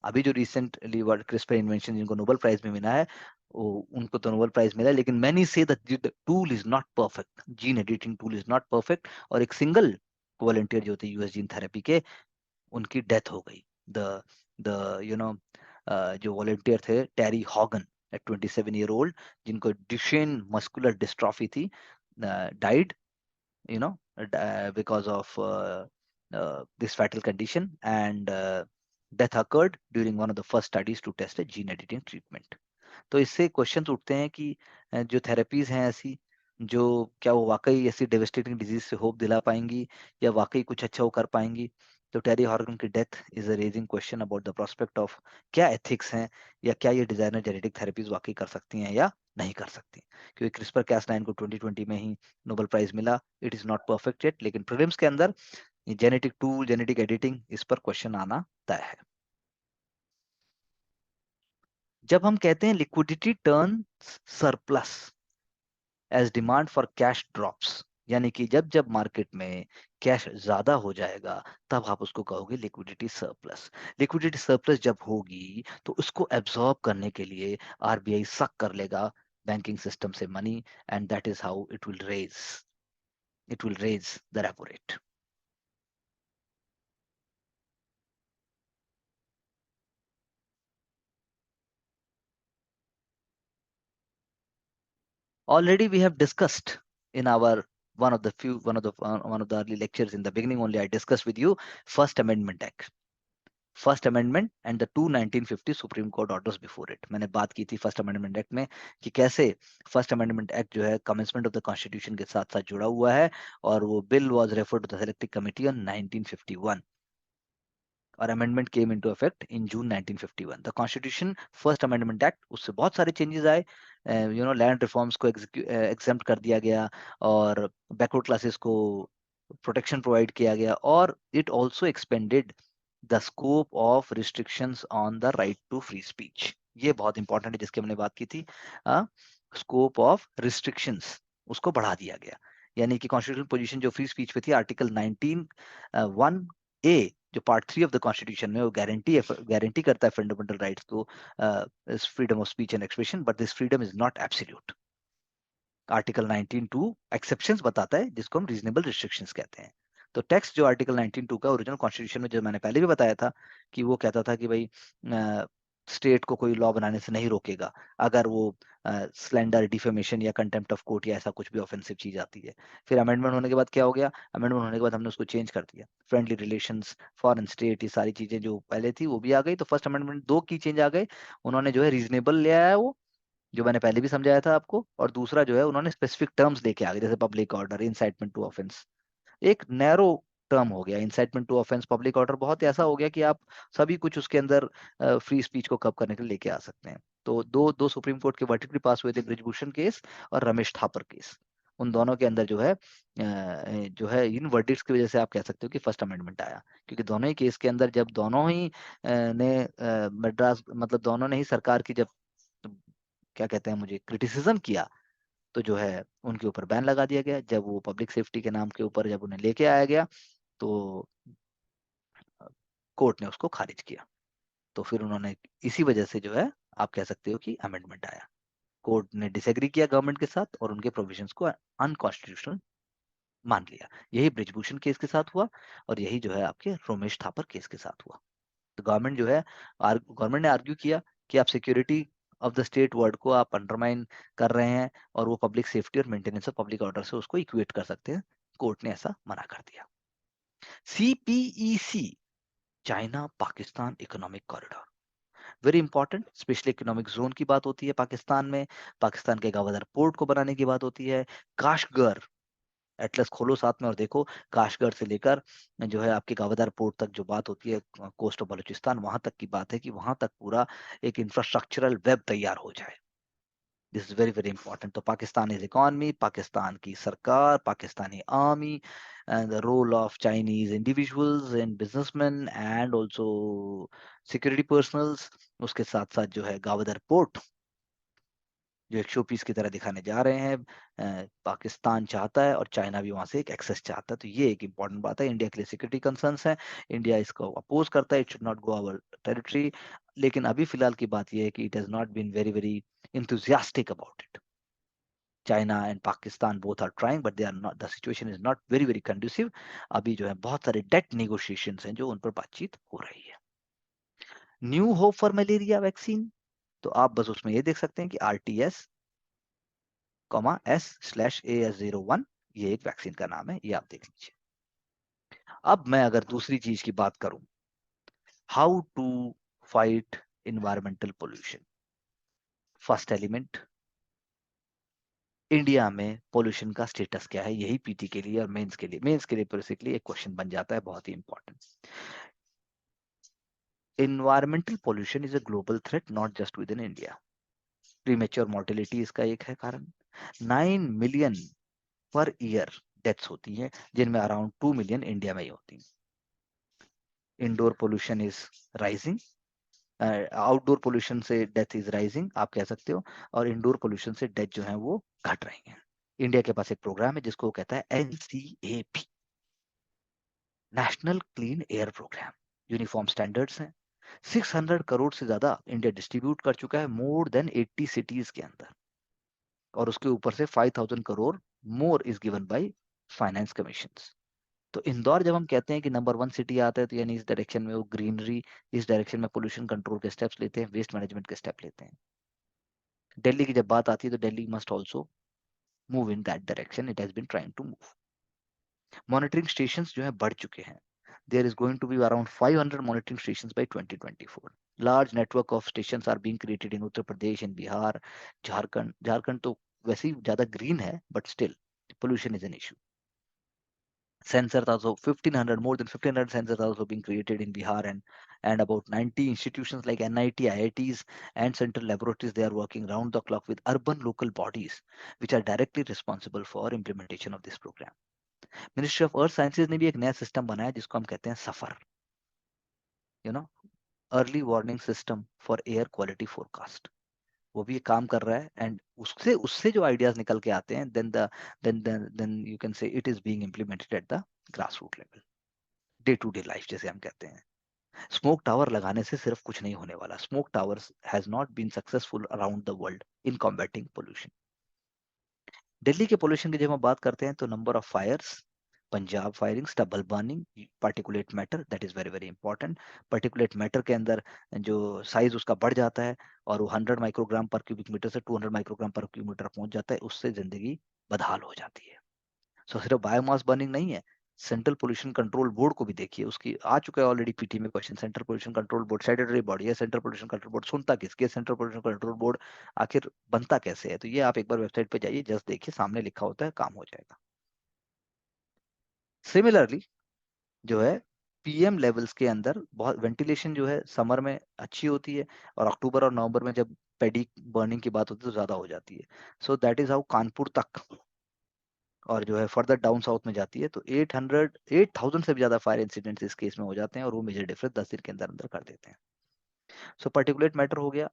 अभी जो रिसेंटली वर्ड क्रिस्पर इन्वेंशन जिनको नोबेल प्राइज में मिला है, वो उनको तो नोबेल प्राइज मिला है, लेकिन मैनी से the tool is not perfect, gene editing tool is not perfect. और एक सिंगल वॉलंटियर जो थे यूएस जीन थेरेपी के, उनकी डेथ हो गई। द द यू नो जो वॉलंटियर थे टेरी हॉगन एट 27 ईयर ओल्ड, जिनको डिशेन मस्कुलर डिस्ट्रॉफी थी, died you know because of this fatal condition, and death occurred during one of the first studies to test a gene editing treatment। तो इससे question उठते हैं कि जो therapies हैं ऐसी, जो क्या वो वाकई ऐसी डेविस्टेटिंग डिजीज से होप दिला पाएंगी, या वाकई कुछ अच्छा वो कर पाएंगी। तो टेरी हॉर्गन की death is a raising question about the prospect of क्या एथिक्स हैं, या क्या ये डिजाइनर जेनेटिक थेरेपीज वाकई कर सकती हैं या नहीं कर सकती। क्योंकि क्रिस्पर Cas9 को 2020 में ही नोबेल प्राइज मिला। It is not perfect yet, लेकिन प्रीलिम्स के अंदर जेनेटिक टूल, जेनेटिक एडिटिंग, इस पर क्वेश्चन आना तय है। जब हम कहते हैं liquidity turn surplus as demand for cash drops, यानी कि जब जब मार्केट में कैश ज्यादा हो जाएगा, तब आप उसको कहोगे लिक्विडिटी सरप्लस। लिक्विडिटी सरप्लस जब होगी तो उसको एब्जॉर्ब करने के लिए आरबीआई सक कर लेगा बैंकिंग सिस्टम से money, and that is how it will raise the repo rate. Already we have discussed in our one of the early lectures, in the beginning only I discussed with you First Amendment Act, first amendment and the two 1950 supreme court orders before it. मैंने बात की थी first amendment act में कि कैसे first amendment act जो है commencement of the constitution के साथ साथ जुड़ा हुआ है, और वो bill was referred to the selective committee on 1951, और amendment came into effect in June 1951। The constitution first amendment act, उससे बहुत सारे चेंजेस आए। लैंड रिफॉर्म्स को एग्जेम्प्ट कर दिया गया, और बैकवर्ड क्लासेस को प्रोटेक्शन प्रोवाइड किया गया, और it also expanded the scope of restrictions on the right to free speech. ये बहुत इंपॉर्टेंट है जिसकी हमने बात की थी। स्कोप ऑफ रिस्ट्रिक्शंस उसको बढ़ा दिया गया, यानी कि कॉन्स्टिट्यूशनल पोजीशन जो फ्री स्पीच पे थी, आर्टिकल 19(1)(a), जो पार्ट 3 ऑफ द कॉन्स्टिट्यूशन में, वो गारंटी करता है फंडामेंटल राइट्स को, freedom of speech and expression, but this freedom is not absolute. Article 19(2) exceptions बताता है, जिसको हम रीजनेबल रिस्ट्रिक्शंस कहते हैं। तो टेक्स्ट जो आर्टिकल 19(2) का ओरिजिनल कॉन्स्टिट्यूशन में, जो मैंने पहले भी बताया था, कि वो कहता था कि भाई स्टेट को कोई लॉ बनाने से नहीं रोकेगा अगर वो स्लैंडर, डिफेमेशन या कंटेम्प्ट ऑफ कोर्ट या ऐसा कुछ भी ऑफेंसिव चीज आती है। फिर अमेंडमेंट होने के बाद क्या हो गया, अमेंडमेंट होने के बाद हमने उसको चेंज कर दिया, फ्रेंडली रिलेशंस, फॉरेन स्टेट, ये सारी चीजें जो पहले थी वो भी आ गई। तो फर्स्ट अमेंडमेंट 2 की चेंज आ गए, उन्होंने जो है रीजनेबल ले आया वो, जो मैंने पहले भी समझाया था आपको, और दूसरा जो है उन्होंने स्पेसिफिक टर्म्स लेके आ गए, जैसे public order, incitement to offence. एक नैरो टर्म हो गया incitement to offence, public order बहुत ऐसा हो गया कि आप सभी कुछ उसके अंदर फ्री स्पीच को कब करने के लिए लेके आ सकते हैं। तो दो दो सुप्रीम कोर्ट के वर्डिक्ट भी पास हुए थे, ब्रिजभूषण केस और रमेश थापर केस। उन दोनों के अंदर इन वर्डिक्ट्स की वजह से आप कह सकते हो कि फर्स्ट अमेंडमेंट आया, क्योंकि दोनों ही केस के अंदर जब दोनों ही मद्रास, मतलब दोनों ने ही सरकार की जब क्या कहते हैं मुझे क्रिटिसिज्म किया, तो जो है उनके ऊपर बैन लगा दिया गया। जब वो पब्लिक सेफ्टी के नाम के ऊपर जब उन्हें लेके आया गया, तो कोर्ट ने उसको खारिज किया। तो फिर उन्होंने इसी वजह से जो है आप कह सकते हो कि अमेंडमेंट आया। कोर्ट ने डिसएग्री किया गवर्नमेंट के साथ और उनके प्रोविजंस को अनकॉन्स्टिट्यूशनल मान लिया। यही ब्रिजभूषण केस के साथ हुआ, और यही जो है आपके रोमेश थापर केस के साथ हुआ। तो गवर्नमेंट ने आर्ग्यू किया कि आप security of the state word को आप अंडरमाइन कर रहे हैं, और वो पब्लिक सेफ्टी और मेंटेनेंस ऑफ पब्लिक ऑर्डर से उसको इक्वेट कर सकते हैं। कोर्ट ने ऐसा मना कर दिया। CPEC, China Pakistan economic corridor, very important. Special economic zone की बात होती है पाकिस्तान में, पाकिस्तान के गवादर पोर्ट को बनाने की बात होती है। काशगर, एटलस खोलो साथ में और देखो, काशगर से लेकर जो है आपके गावदार पोर्ट तक जो बात होती है, कोस्ट ऑफ बलूचिस्तान, वहां तक की बात है कि वहां तक पूरा एक इंफ्रास्ट्रक्चरल वेब तैयार हो जाए। This is very very important. तो पाकिस्तान इज इकॉनमी, पाकिस्तान की सरकार, Pakistani army, and the role of Chinese individuals and businessman and also security personnels, उसके साथ साथ जो है गावदर पोर्ट, जो एक शो पीस की तरह दिखाने जा रहे हैं। पाकिस्तान चाहता है और चाइना भी वहां से एक एक्सेस चाहता है, तो ये एक इंपॉर्टेंट बात है। इंडिया के लिए सिक्योरिटी कंसर्न्स है, इंडिया इसको अपोज करता है, it should not go our territory. लेकिन अभी फिलहाल की बात यह है कि it has not been very very enthusiastic about it. China and Pakistan both are trying, but they are not. The situation is not very very conducive. अभी जो है बहुत सारे डेट नेगोशिएशंस हैं जो उन पर बातचीत हो रही है। New hope for malaria vaccine, तो आप बस उसमें ये देख सकते हैं कि RTS, S/AS01, ये एक वैक्सीन का नाम है, ये आप देख लीजिए। अब मैं अगर दूसरी चीज की बात करूं, how to fight environmental pollution. First element, India में पोल्यूशन का स्टेटस क्या है, यही पीटी के लिए और मेंस के लिए बेसिकली एक क्वेश्चन बन जाता है, बहुत ही important. Environmental pollution is a global threat, not just within India. Premature mortality इसका एक है कारण। 9 मिलियन पर ईयर डेथ्स होती हैं, जिनमें अराउंड 2 मिलियन इंडिया में ही होती हैं। Indoor pollution is rising, outdoor pollution से डेथ इज राइजिंग आप कह सकते हो, और इंडोर पोल्यूशन से डेथ जो है वो घट रही है। इंडिया के पास एक प्रोग्राम है जिसको कहता है NCAP, national clean air programme. Uniform standards हैं, 600 करोड़ से ज्यादा इंडिया डिस्ट्रीब्यूट कर चुका है मोर देन 80 सिटीज के अंदर, और उसके ऊपर से 5000 crore more is given by finance commissions. तो इंदौर जब हम कहते हैं कि नंबर 1 सिटी आता है, तो यानी इस डायरेक्शन में वो ग्रीनरी, इस डायरेक्शन में पोल्यूशन कंट्रोल के स्टेप्स लेते हैं, वेस्ट मैनेजमेंट के स्टेप लेते हैं। दिल्ली की जब बात आती है तो Delhi must also move in that direction, it has been trying to move. Monitoring stations जो है बढ़ चुके हैं, there is going to be around 500 monitoring stations by 2024. Large network of stations are being created in Uttar Pradesh, in Bihar, Jharkhand तो वैसे ही ज्यादा green है, but still pollution is an issue. Sensors also 1500, more than 1500 sensors are also being created in Bihar, and about 90 institutions like NIT, IITs, and central laboratories, they are working round the clock with urban local bodies which are directly responsible for implementation of this program. Ministry of earth sciences ने भी एक नया system बनाया जिसको हम कहते हैं SAFAR, you know, early warning system for air quality forecast. वो भी काम कर रहा है, एंड उससे उससे जो आइडियाज निकल के आते हैं, then you can say it is being implemented at the grass root level, day to day life जैसे हम कहते हैं। स्मोक टावर लगाने से सिर्फ कुछ नहीं होने वाला, smoke towers has not been successful around the world in combating pollution. Delhi के पोल्यूशन की जब हम बात करते हैं तो number of fires, Punjab firing, stubble burning, particulate matter, that is very very important. Particulate matter के अंदर जो साइज उसका बढ़ जाता है और वो 100 माइक्रोग्राम पर क्यूबिक मीटर से 200 माइक्रोग्राम पर क्यूबिक मीटर पहुंच जाता है, उससे जिंदगी बदहाल हो जाती है। सो सिर्फ बायोमास बर्निंग नहीं है, सेंट्रल पोल्यूशन कंट्रोल बोर्ड को भी देखिए, उसकी आ चुका है ऑलरेडी पीटी में question. Central pollution control board statutory body है, सेंट्रल पोल्यूशन कंट्रोल बोर्ड सुनता किसकी है, सेंट्रल पोल्यूशन कंट्रोल बोर्ड आखिर बनता कैसे है, तो ये आप एक बार वेबसाइट पे जाइए, जस्ट देखिए, सामने लिखा होता है, काम हो जाएगा। सिमिलरली जो है PM लेवल्स के अंदर बहुत वेंटिलेशन जो है समर में अच्छी होती है, और अक्टूबर और नवंबर में जब पेडी बर्निंग की बात होती है तो ज्यादा हो जाती है। So that is how Kanpur तक और जो है फर्दर डाउन साउथ में जाती है, तो 8,000 से भी ज्यादा फायर इंसिडेंट्स इस केस में हो जाते हैं, और वो मेजर डिफरेंस 10 दिन के अंदर अंदर कर देते हैं। सो पार्टिकुलेट मैटर हो गया,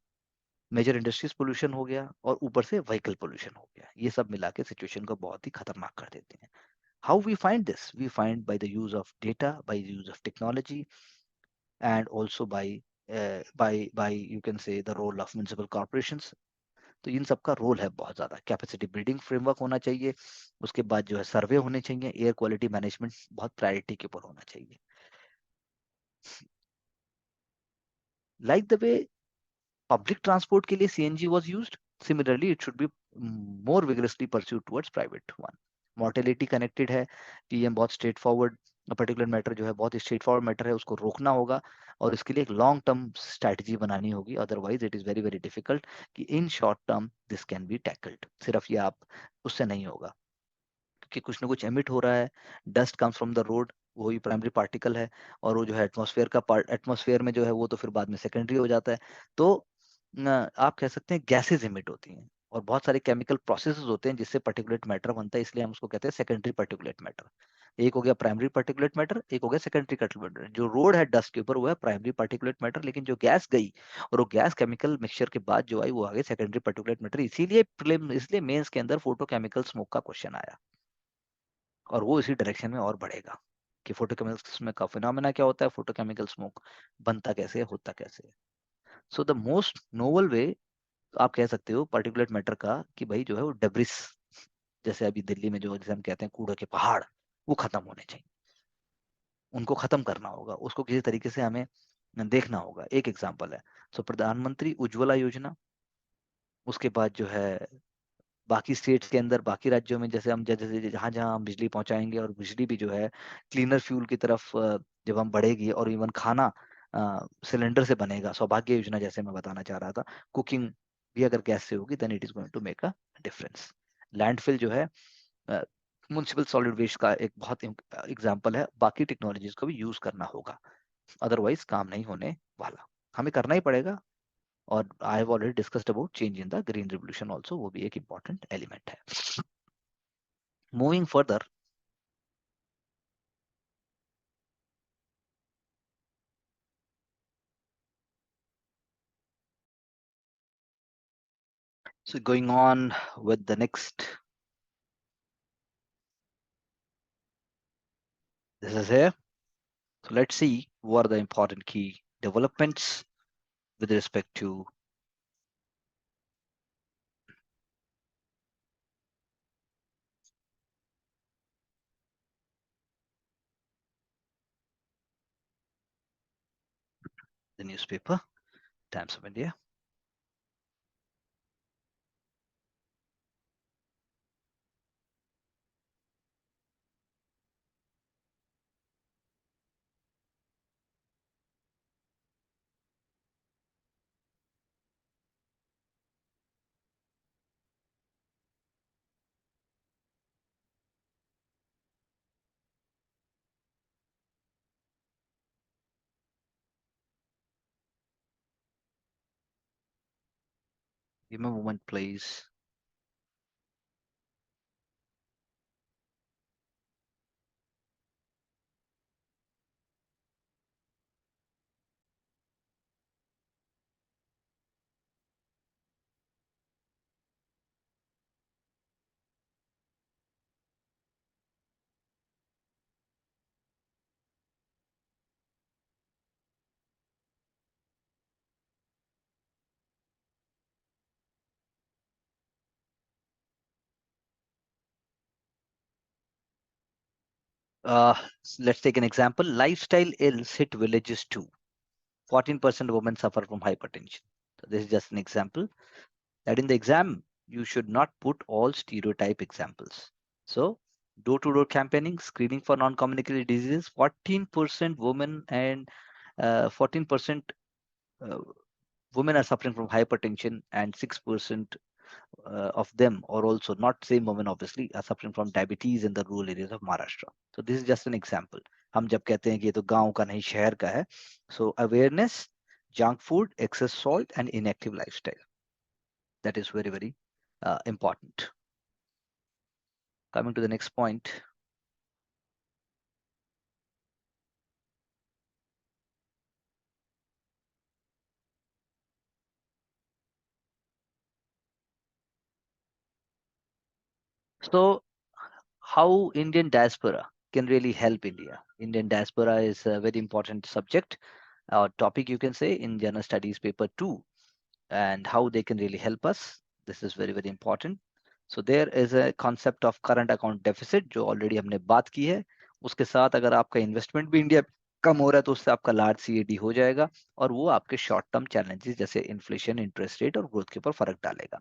मेजर इंडस्ट्रीज पोल्यूशन हो गया, और ऊपर से व्हीकल पोल्यूशन हो गया, ये सब मिला के सिचुएशन को बहुत ही खतरनाक कर देते हैं। How we find this, we find by the use of data, by the use of technology, and also by you can say the role of municipal corporations. तो इन सबका रोल है बहुत ज्यादा। कैपेसिटी बिल्डिंग फ्रेमवर्क होना चाहिए, उसके बाद जो है सर्वे होने चाहिए, एयर क्वालिटी मैनेजमेंट बहुत प्रायोरिटी के ऊपर होना चाहिए। Like the way public transport के लिए CNG was used, similarly it should be more vigorously pursued towards private one. Mortality connected है, PM बहुत स्ट्रेट फॉरवर्ड, पर्टिकुलर मैटर जो है बहुत स्ट्रेट फॉरवर्ड मैटर है, उसको रोकना होगा, और इसके लिए एक लॉन्ग टर्म स्ट्रैटेजी बनानी होगी, otherwise it is very very difficult कि in short term this can be tackled. सिर्फ ये आप उससे नहीं होगा, क्योंकि कुछ ना कुछ एमिट हो रहा है, dust comes from the road, वही प्राइमरी पार्टिकल है, और वो जो है एटमॉस्फेयर का पार्ट, एटमॉस्फेयर में जो है वो तो फिर बाद में सेकेंडरी हो जाता है। तो आप कह सकते हैं गैसेज एमिट होती हैं, और बहुत सारे केमिकल प्रोसेसेस होते हैं जिससे पर्टिकुलेट मैटर बनता है, इसलिए हम उसको कहते हैं सेकेंडरी पर्टिकुलेट मैटर। एक हो गया प्राइमरी पार्टिकुलेट मैटर, एक हो गया सेकेंडरी पार्टिकुलेट मैटर। जो रोड है डस्ट के ऊपर वो है प्राइमरी पार्टिकुलेट मैटर, लेकिन जो गैस गई और वो गैस केमिकल मिक्सचर के बाद जो आई वो आ गई सेकेंडरी पार्टिकुलेट मैटर। इसलिए मेंस के अंदर फोटोकेमिकल स्मोक का क्वेश्चन आया, और वो इसी डायरेक्शन में और बढ़ेगा कि फोटोकेमिकल स्मोक का फिनोमेना क्या होता है, फोटोकेमिकल स्मोक बनता कैसे है, होता कैसे है। सो द मोस्ट नोवल वे आप कह सकते हो पार्टिकुलेट मैटर का कि भाई जो है वो डेब्रिस, जैसे अभी दिल्ली में जो, जैसे हम कहते हैं कूड़े के पहाड़, वो खत्म होने चाहिए, उनको खत्म करना होगा, उसको किसी तरीके से हमें देखना होगा। एक एग्जांपल है, सो प्रधानमंत्री उज्ज्वला योजना, उसके बाद जो है बाकी स्टेट्स के अंदर, बाकी राज्यों में, जैसे हम जैसे जहां जहां हम बिजली पहुंचाएंगे, और बिजली भी जो है क्लीनर फ्यूल की तरफ जब हम बढ़ेगी, और इवन खाना सिलेंडर से बनेगा, सौभाग्य योजना जैसे मैं बताना चाह रहा था, कुकिंग भी अगर गैस से होगी then it is going to make a difference. Landfill जो है म्युनिसिपल सॉलिड वेस्ट का एक बहुत एग्जाम्पल है, बाकी टेक्नोलॉजीज को भी यूज करना होगा, अदरवाइज काम नहीं होने वाला, हमें करना ही पड़ेगा। और I have already discussed about change in the green revolution also, वो भी एक इंपॉर्टेंट एलिमेंट है। Moving further, so going on with the next, this is here. So let's see what are the important key developments with respect to the newspaper Times of India. Give me a moment, please. Uh, let's take an example. Lifestyle ills hit villages too. 14% women suffer from hypertension. So this is just an example. That in the exam, you should not put all stereotype examples. So door-to-door campaigning, screening for non-communicable diseases, 14% women and 14% uh, women are suffering from hypertension, and 6% of them, or also not same women obviously, are suffering from diabetes in the rural areas of Maharashtra. So this is just an example. हम जब कहते हैं कि ये तो गांव का नहीं शहर का है, so awareness, junk food, excess salt, and inactive lifestyle. That is very, very important. Coming to the next point. So how Indian diaspora can really help India. Indian diaspora is a very important subject, topic you can say, in General Studies paper 2, and how they can really help us. This is very, very important. So there is a concept of current account deficit जो already हमने बात की है। उसके साथ अगर आपका investment भी इंडिया कम हो रहा है तो उससे आपका लार्ज सीएडी हो जाएगा, और वो आपके शॉर्ट टर्म चैलेंजेस जैसे इन्फ्लेशन, इंटरेस्ट रेट और ग्रोथ के ऊपर फर्क डालेगा।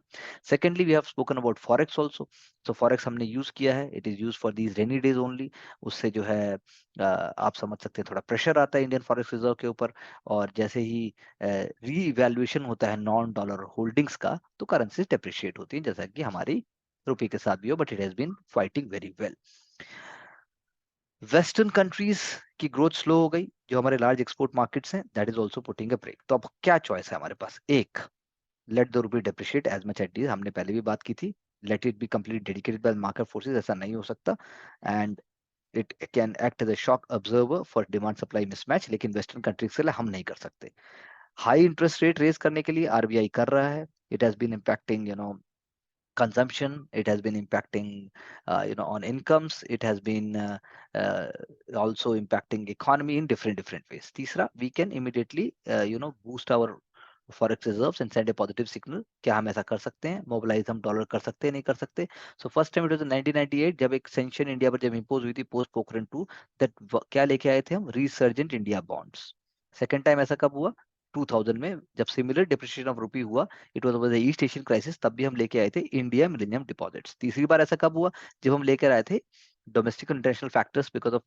Secondly, we have spoken about forex also. So forex हमने यूज किया है, it is use for these rainy days only. उससे जो है आप समझ सकते हैं थोड़ा प्रेशर आता है इंडियन फॉरेक्स रिजर्व के ऊपर, और जैसे ही री इवेल्युएशन होता है नॉन डॉलर होल्डिंग्स का, तो करेंसीज डेप्रिशिएट होती है, जैसा कि हमारी रुपये के साथ भी हो, but it has been fighting very well. Western countries की ग्रोथ स्लो हो गई, जो हमारे लार्ज एक्सपोर्ट मार्केट्स हैं, that is also putting a brake. तो अब क्या चॉइस है हमारे पास? एक, let the rupee depreciate as much at is, हमने पहले भी बात की थी, let it be complete dedicated by market forces, ऐसा नहीं हो सकता। And it can act as a shock observer for demand supply mismatch, लेकिन वेस्टर्न कंट्रीज के लिए हम नहीं कर सकते। हाई इंटरेस्ट रेट रेज करने के लिए आरबीआई कर रहा है। It has been impacting consumption, it has been impacting on incomes, it has been uh, also impacting economy in different ways. तीसरा, we can immediately boost our forex reserves and send a positive signal। क्या हम ऐसा कर सकते हैं? Mobilise हम dollar कर सकते हैं, नहीं कर सकते? So first time it was 1998 जब एक सेंक्शन इंडिया पर जब इम्पोज हुई थी पोस्ट पोखरण 2, दैट क्या लेके आए थे हम? रीसर्जेंट इंडिया बॉन्ड्स। सेकेंड टाइम ऐसा कब हुआ? 2000 में जब सिमिलर डिप्रिसिएशन ऑफ रूपी हुआ, it was the east Asian crisis, तब भी हम लेके आए थे इंडिया मिलेनियम डिपॉजिट्स। तीसरी बार ऐसा कब हुआ? जब हम लेकर आए थे domestic international factors because of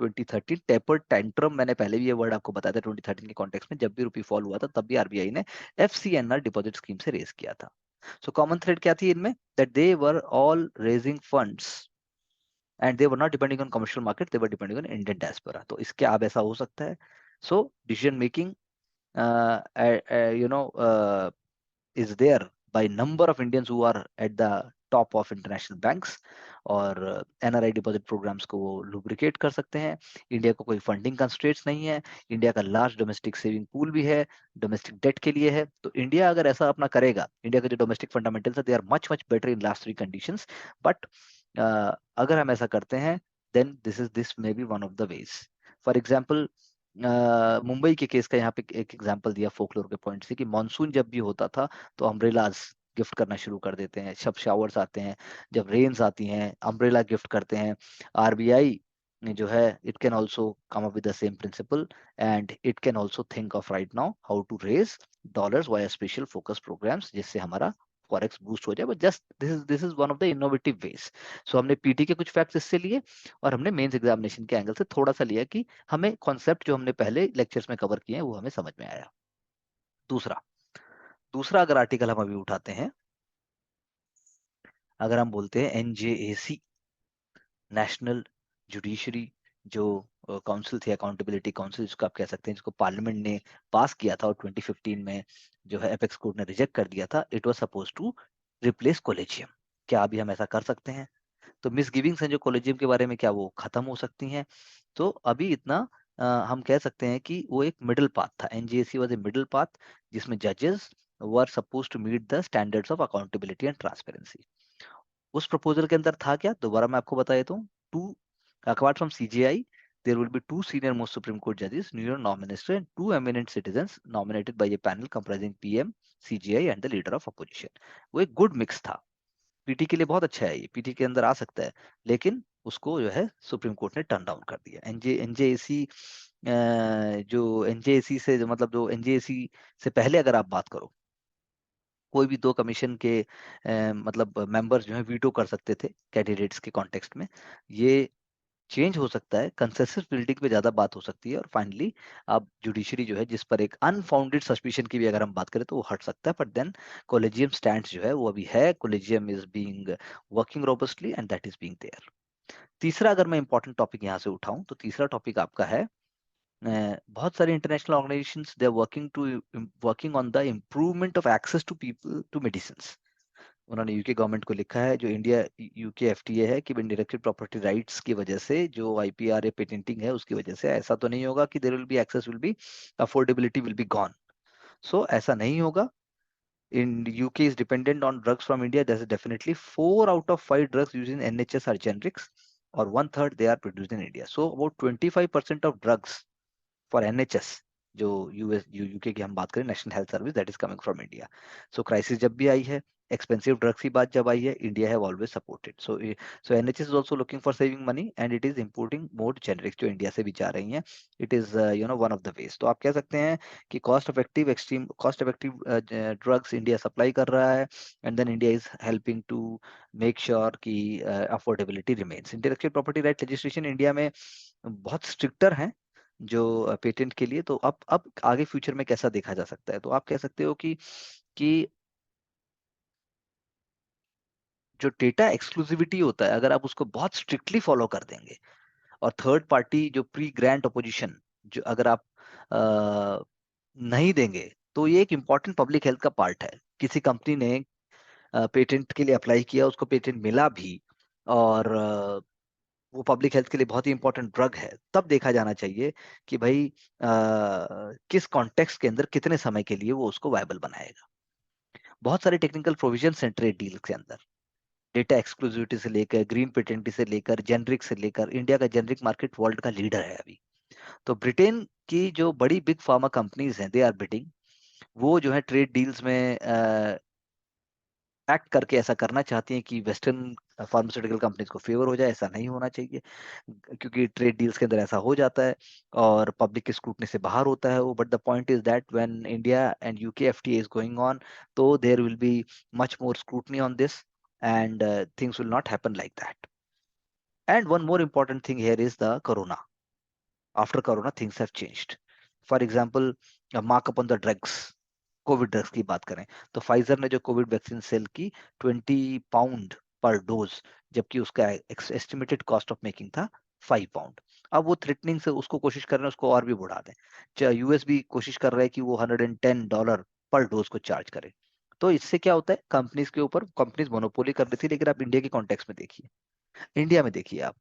2013 taper tantrum. मैंने पहले भी ये वर्ड आपको बताया था 2013 के कॉन्टेक्स्ट में, जब भी रूपी फॉल हुआ था तब भी आरबीआई ने एफसीएनआर डिपॉजिट स्कीम से रेज किया था। सो कॉमन थ्रेड क्या थी इनमें? That they were all raising funds and they were not depending on commercial market, they were depending on Indian diaspora. तो इसके अब ऐसा हो सकता है। So decision making is there by number of Indians who are at the top of international banks, और NRI deposit programmes को वो लुब्रिकेट कर सकते हैं। इंडिया को कोई फंडिंग कंस्ट्रेंट्स नहीं है, इंडिया का लार्ज डोमेस्टिक सेविंग पूल भी है, डोमेस्टिक डेट के लिए है। तो इंडिया अगर ऐसा अपना करेगा, इंडिया के जो डोमेस्टिक फंडामेंटल्स है they are much much better in last 3 conditions. But अगर हम ऐसा करते हैं then this may be one of the ways. For example Mumbai के केस का यहाँ पे एक एग्जांपल दिया फोकलोर के पॉइंट से कि मानसून जब भी होता था तो अम्ब्रेलाज गिफ्ट करना शुरू कर देते हैं, जब शावर्स आते हैं, जब रेन्स आती हैं, अम्ब्रेला गिफ्ट करते हैं। आरबीआई जो है it can also come up with the same principle and it can also think of right now how to raise dollars via special focus programs, जिससे हमारा फॉरेक्स बूस्ट हो जाए। But just this is one of the innovative ways. So हमने PT के कुछ facts इससे लिए और हमने मेंस एग्जामिनेशन के एंगल से थोड़ा सा लिया कि हमें कॉन्सेप्ट जो हमने पहले लेक्चर्स में कवर किए हैं वो हमें समझ में आया। दूसरा दूसरा अगर आर्टिकल हम अभी उठाते हैं, अगर हम बोलते हैं एनजेएसी, नेशनल जुडिशरी जो काउंसिल थी, अकाउंटेबिलिटी काउंसिल जिसको आप कह सकते हैं, जिसको पार्लियामेंट ने पास किया था और 2015 में जो है एपेक्स कोर्ट ने रिजेक्ट कर दिया था, it was suppose to replace collegium. क्या अभी हम ऐसा कर सकते हैं? तो मिस गिविंग्स हैं जो कॉलेजियम के बारे में, क्या वो खत्म हो सकती हैं? तो अभी इतना हम कह सकते हैं कि वो एक मिडिल पाथ था। NGAC was a middle path जिसमें जजेस were suppose to meet the standards of accountability and transparency. उस प्रपोजल के अंदर था क्या? दोबारा मैं आपको बता देता हूँ। Two apart from CGI there will be 2 senior most Supreme Court judges, New York law minister, and 2 eminent citizens nominated by a panel comprising PM, CGI, and the leader of opposition। वो एक good mix था। PT के लिए बहुत अच्छा है, ये PT के अंदर आ सकता है, लेकिन उसको जो है सुप्रीम कोर्ट ने टर्न डाउन कर दिया। एनजेएसी जो एनजेएसी से जो मतलब जो एनजेएसी से पहले अगर आप बात करो, कोई भी 2 कमीशन के मतलब मेंबर्स जो है वीटो कर सकते थे कैंडिडेट्स के कॉन्टेक्स्ट में। ये चेंज हो सकता है, कंसेंसस बिल्डिंग पे ज्यादा बात हो सकती है, और फाइनली अब जुडिशरी जो है जिस पर एक अनफाउंडेड सस्पिशन की भी अगर हम बात करें तो वो हट सकता है। बट देन कोलेजियम स्टैंड्स जो है वो अभी है, collegium is being working robustly and that is being there. तीसरा अगर मैं इंपॉर्टेंट टॉपिक यहाँ से उठाऊं तो तीसरा टॉपिक आपका है बहुत सारे international organisations they are working on the improvement of access to people to medicine. उन्होंने यूके गवर्नमेंट को लिखा है, जो इंडिया यूके एफटीए है, कि इंटेलेक्चुअल प्रॉपर्टी राइट्स की वजह से जो आईपीआर या पेटेंटिंग है उसकी वजह से ऐसा तो नहीं होगा कि there will be access will be affordability will be gone. So ऐसा नहीं होगा। in UK is dependent on drugs from India. There's definitely 4 out of 5 drugs used in NHS are generics, or 1/3 they are produced in India. So about 25% of drugs for NHS जो US UK की हम बात करें, national health service, that is coming from India. So crisis जब भी आई है, expensive drugs की बात जब आई है, India have always supported. So NHS is also looking for saving money and it is importing more generics जो इंडिया से भी जा रही हैं। It is one of the ways. तो आप कह सकते हैं कि cost effective drugs India supply कर रहा है, and then India is helping to make sure कि affordability remains. Intellectual property right legislation India में बहुत स्ट्रिक्टर है जो पेटेंट के लिए। तो अब आगे फ्यूचर में कैसा देखा जा सकता है? तो आप कह सकते हो कि जो डेटा एक्सक्लूसिविटी होता है, अगर आप उसको बहुत स्ट्रिक्टली फॉलो कर देंगे, और थर्ड पार्टी जो प्री ग्रांट अपोजिशन जो अगर आप नहीं देंगे, तो ये एक इंपॉर्टेंट पब्लिक हेल्थ का पार्ट है। किसी कंपनी ने पेटेंट के लिए अप्लाई किया, उसको पेटेंट मिला भी, और वो पब्लिक हेल्थ के लिए बहुत ही इंपॉर्टेंट ड्रग है, तब देखा जाना चाहिए कि भाई किस कॉन्टेक्स्ट के अंदर कितने समय के लिए वो उसको वायबल बनाएगा। बहुत सारे टेक्निकल प्रोविजंस हैं ट्रेड डील के अंदर, डेटा एक्सक्लूसिविटी से लेकर ग्रीन पेटेंटी से लेकर जेनरिक से लेकर, इंडिया का जेनरिक मार्केट वर्ल्ड का लीडर है अभी। तो ब्रिटेन की जो बड़ी बिग फार्मा कंपनीज हैं, दे आर बिडिंग, वो जो है ट्रेड डील्स में एक्ट करके ऐसा करना चाहती हैं कि वेस्टर्न फार्मास्यूटिकल कंपनीज को फेवर हो जाए। ऐसा नहीं होना चाहिए, क्योंकि ट्रेड डील्स के अंदर ऐसा हो जाता है और पब्लिक के स्क्रूटनी से बाहर होता है वो। But the point is that when India and UK FTA is going on, तो there will be much more scrutiny on this and things will not happen like that. And one more important thing here is the corona. After corona things have changed. For example, markup on the drugs, Covid drugs की बात करें तो Pfizer ने जो Covid vaccine cell की 20 pound पर dose, जबकि उसका एस्टिमेटेड कॉस्ट ऑफ मेकिंग था 5 पाउंड। अब वो थ्रेटनिंग से उसको कोशिश कर रहे हैं उसको और भी बढ़ा दें। यूएस भी कोशिश कर रहा है कि वो $110 पर डोज को चार्ज करे। तो इससे क्या होता है, कंपनीज के ऊपर, कंपनीज मोनोपोली कर रही थी। लेकिन आप इंडिया के कॉन्टेक्स्ट में देखिए, इंडिया में देखिए आप,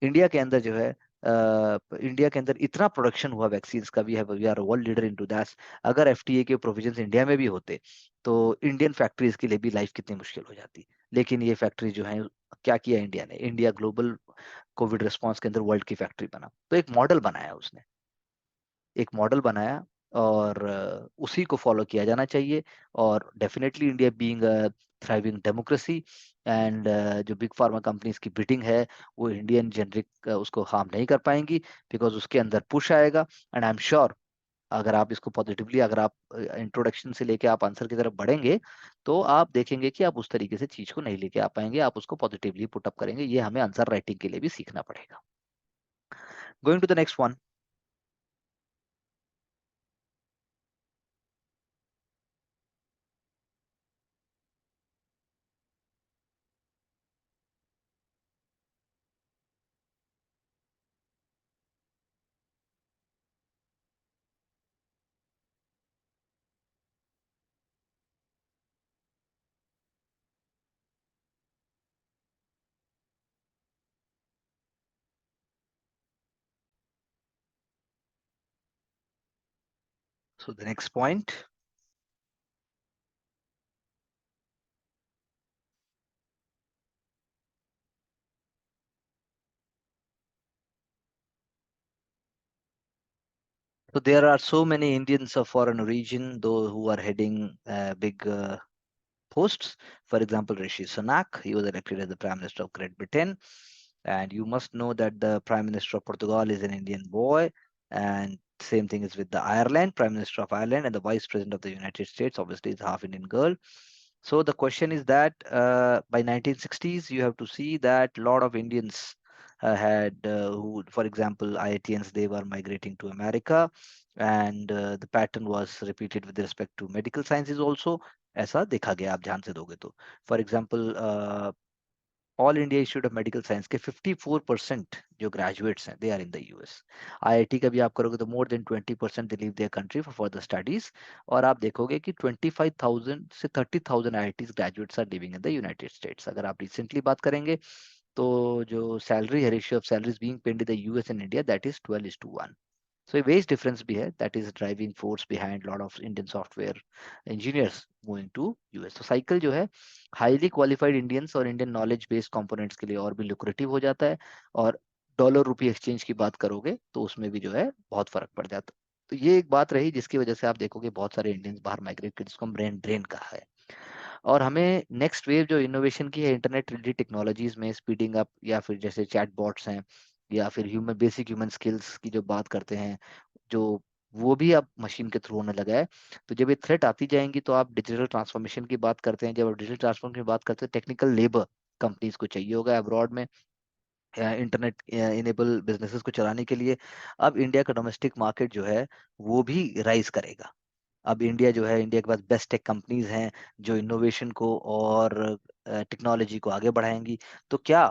इंडिया के अंदर जो है इंडिया के अंदर इतना प्रोडक्शन हुआ वैक्सीन का, we are world leader into that. अगर एफटीए के प्रोविजंस इंडिया में भी होते तो इंडियन फैक्ट्रीज के लिए भी लाइफ कितनी मुश्किल हो जाती। लेकिन ये फैक्ट्री जो है, क्या किया इंडिया ने, इंडिया ग्लोबल कोविड रिस्पांस के अंदर वर्ल्ड की फैक्ट्री बना। तो एक मॉडल बनाया उसने, एक मॉडल बनाया, और उसी को फॉलो किया जाना चाहिए। और definitely India being a thriving democracy, and जो बिग फार्मा कंपनीज की बिडिंग है वो इंडियन जेनरिक उसको हार्म नहीं कर पाएंगी, बिकॉज उसके अंदर पुश आएगा। एंड आई एम श्योर, अगर आप इसको पॉजिटिवली, अगर आप इंट्रोडक्शन से लेके आप आंसर की तरफ बढ़ेंगे, तो आप देखेंगे कि आप उस तरीके से चीज को नहीं लेके आ पाएंगे, आप उसको पॉजिटिवली पुटअप करेंगे। ये हमें आंसर राइटिंग के लिए भी सीखना पड़ेगा। Going to the next one. So the next point, so there are so many Indians of foreign origin, though, who are heading big posts. For example, Rishi Sunak, he was elected as the Prime Minister of Great Britain. And you must know that the Prime Minister of Portugal is an Indian boy. And same thing is with the Ireland, Prime Minister of Ireland, and the Vice President of the United States, obviously, is half Indian girl. So the question is that by 1960s, you have to see that a lot of Indians had, who, for example, IITians, they were migrating to America, and the pattern was repeated with respect to medical sciences also. ऐसा देखा गया, आप ध्यान से दोगे तो। For example, all India institute of medical science के 54% जो ग्रेजुएट्स हैं, they are in the US. IIT का भी आप करोगे तो more than 20% they leave their country for further studies. और आप देखोगे कि 25,000 से 30,000 IIT graduates are living in the United States. अगर आप रिसेंटली बात करेंगे तो जो सैलरी है, ratio of salaries being paid in the US and India, that is 12:1। So a wage difference भी है, that is driving force behind lot of Indian software engineers moving to US। तो cycle जो है, highly qualified Indians और Indian knowledge based components के लिए और भी लुक्रेटिव हो जाता है। और डॉलर रुपी एक्सचेंज की बात करोगे तो उसमें भी जो है बहुत फर्क पड़ जाता है। तो ये एक बात रही जिसकी वजह से आप देखोगे बहुत सारे इंडियंस बाहर माइग्रेट कर, जिसको हम ब्रेन ड्रेन कहा है। और हमें नेक्स्ट वेव जो इनोवेशन की है, इंटरनेट रिलेटेड टेक्नोलॉजीज में स्पीडिंग अप, या फिर जैसे चैट बॉट्स हैं, या फिर ह्यूमन बेसिक ह्यूमन स्किल्स की जो बात करते हैं, जो वो भी अब मशीन के थ्रू होने लगा है। तो जब ये थ्रेट आती जाएंगी तो आप डिजिटल ट्रांसफॉर्मेशन की बात करते हैं, जब आप डिजिटल ट्रांसफॉर्मेशन की बात करते हैं, टेक्निकल लेबर कंपनीज को चाहिए होगा अब्रॉड में इंटरनेट इनेबल बिजनेसेस को चलाने के लिए। अब इंडिया का डोमेस्टिक मार्केट जो है वो भी राइज करेगा। अब इंडिया जो है, इंडिया के पास बेस्ट टेक कंपनीज हैं जो इनोवेशन को और टेक्नोलॉजी को आगे बढ़ाएंगी। तो क्या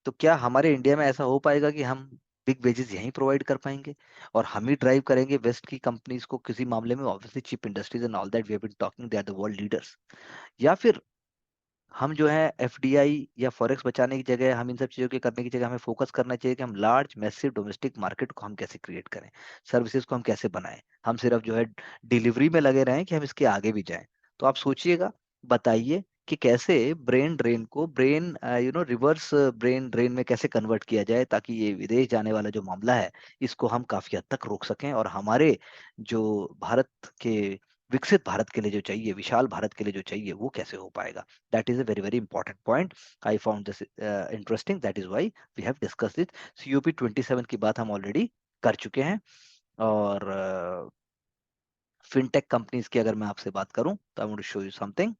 तो क्या हमारे इंडिया में ऐसा हो पाएगा कि हम बिग वेजेस यहीं प्रोवाइड कर पाएंगे और हम ही ड्राइव करेंगे वेस्ट की कंपनीज को किसी मामले में? Obviously chip industries and all that we have been talking, they are the world leaders. या फिर हम जो है एफडीआई या फॉरेक्स बचाने की जगह, हम इन सब चीज़ों के करने की जगह हमें फोकस करना चाहिए कि हम लार्ज मैसिव डोमेस्टिक मार्केट को हम कैसे क्रिएट करें, सर्विसेज को हम कैसे बनाएं। हम सिर्फ जो है डिलीवरी में लगे रहें कि हम इसके आगे भी जाएं। तो आप सोचिएगा, बताइए कि कैसे ब्रेन ड्रेन को ब्रेन रिवर्स ब्रेन ड्रेन में कैसे कन्वर्ट किया जाए, ताकि ये विदेश जाने वाला जो मामला है इसको हम काफी हद तक रोक सकें, और हमारे जो भारत के विकसित भारत के लिए जो चाहिए, विशाल भारत के लिए जो चाहिए, वो कैसे हो पाएगा। That is a very very important point. I found this interesting, that is why we have discussed it. COP 27 की बात हम ऑलरेडी कर चुके हैं। और फिनटेक कंपनीज की अगर मैं आपसे बात करूं तो I want to show you something.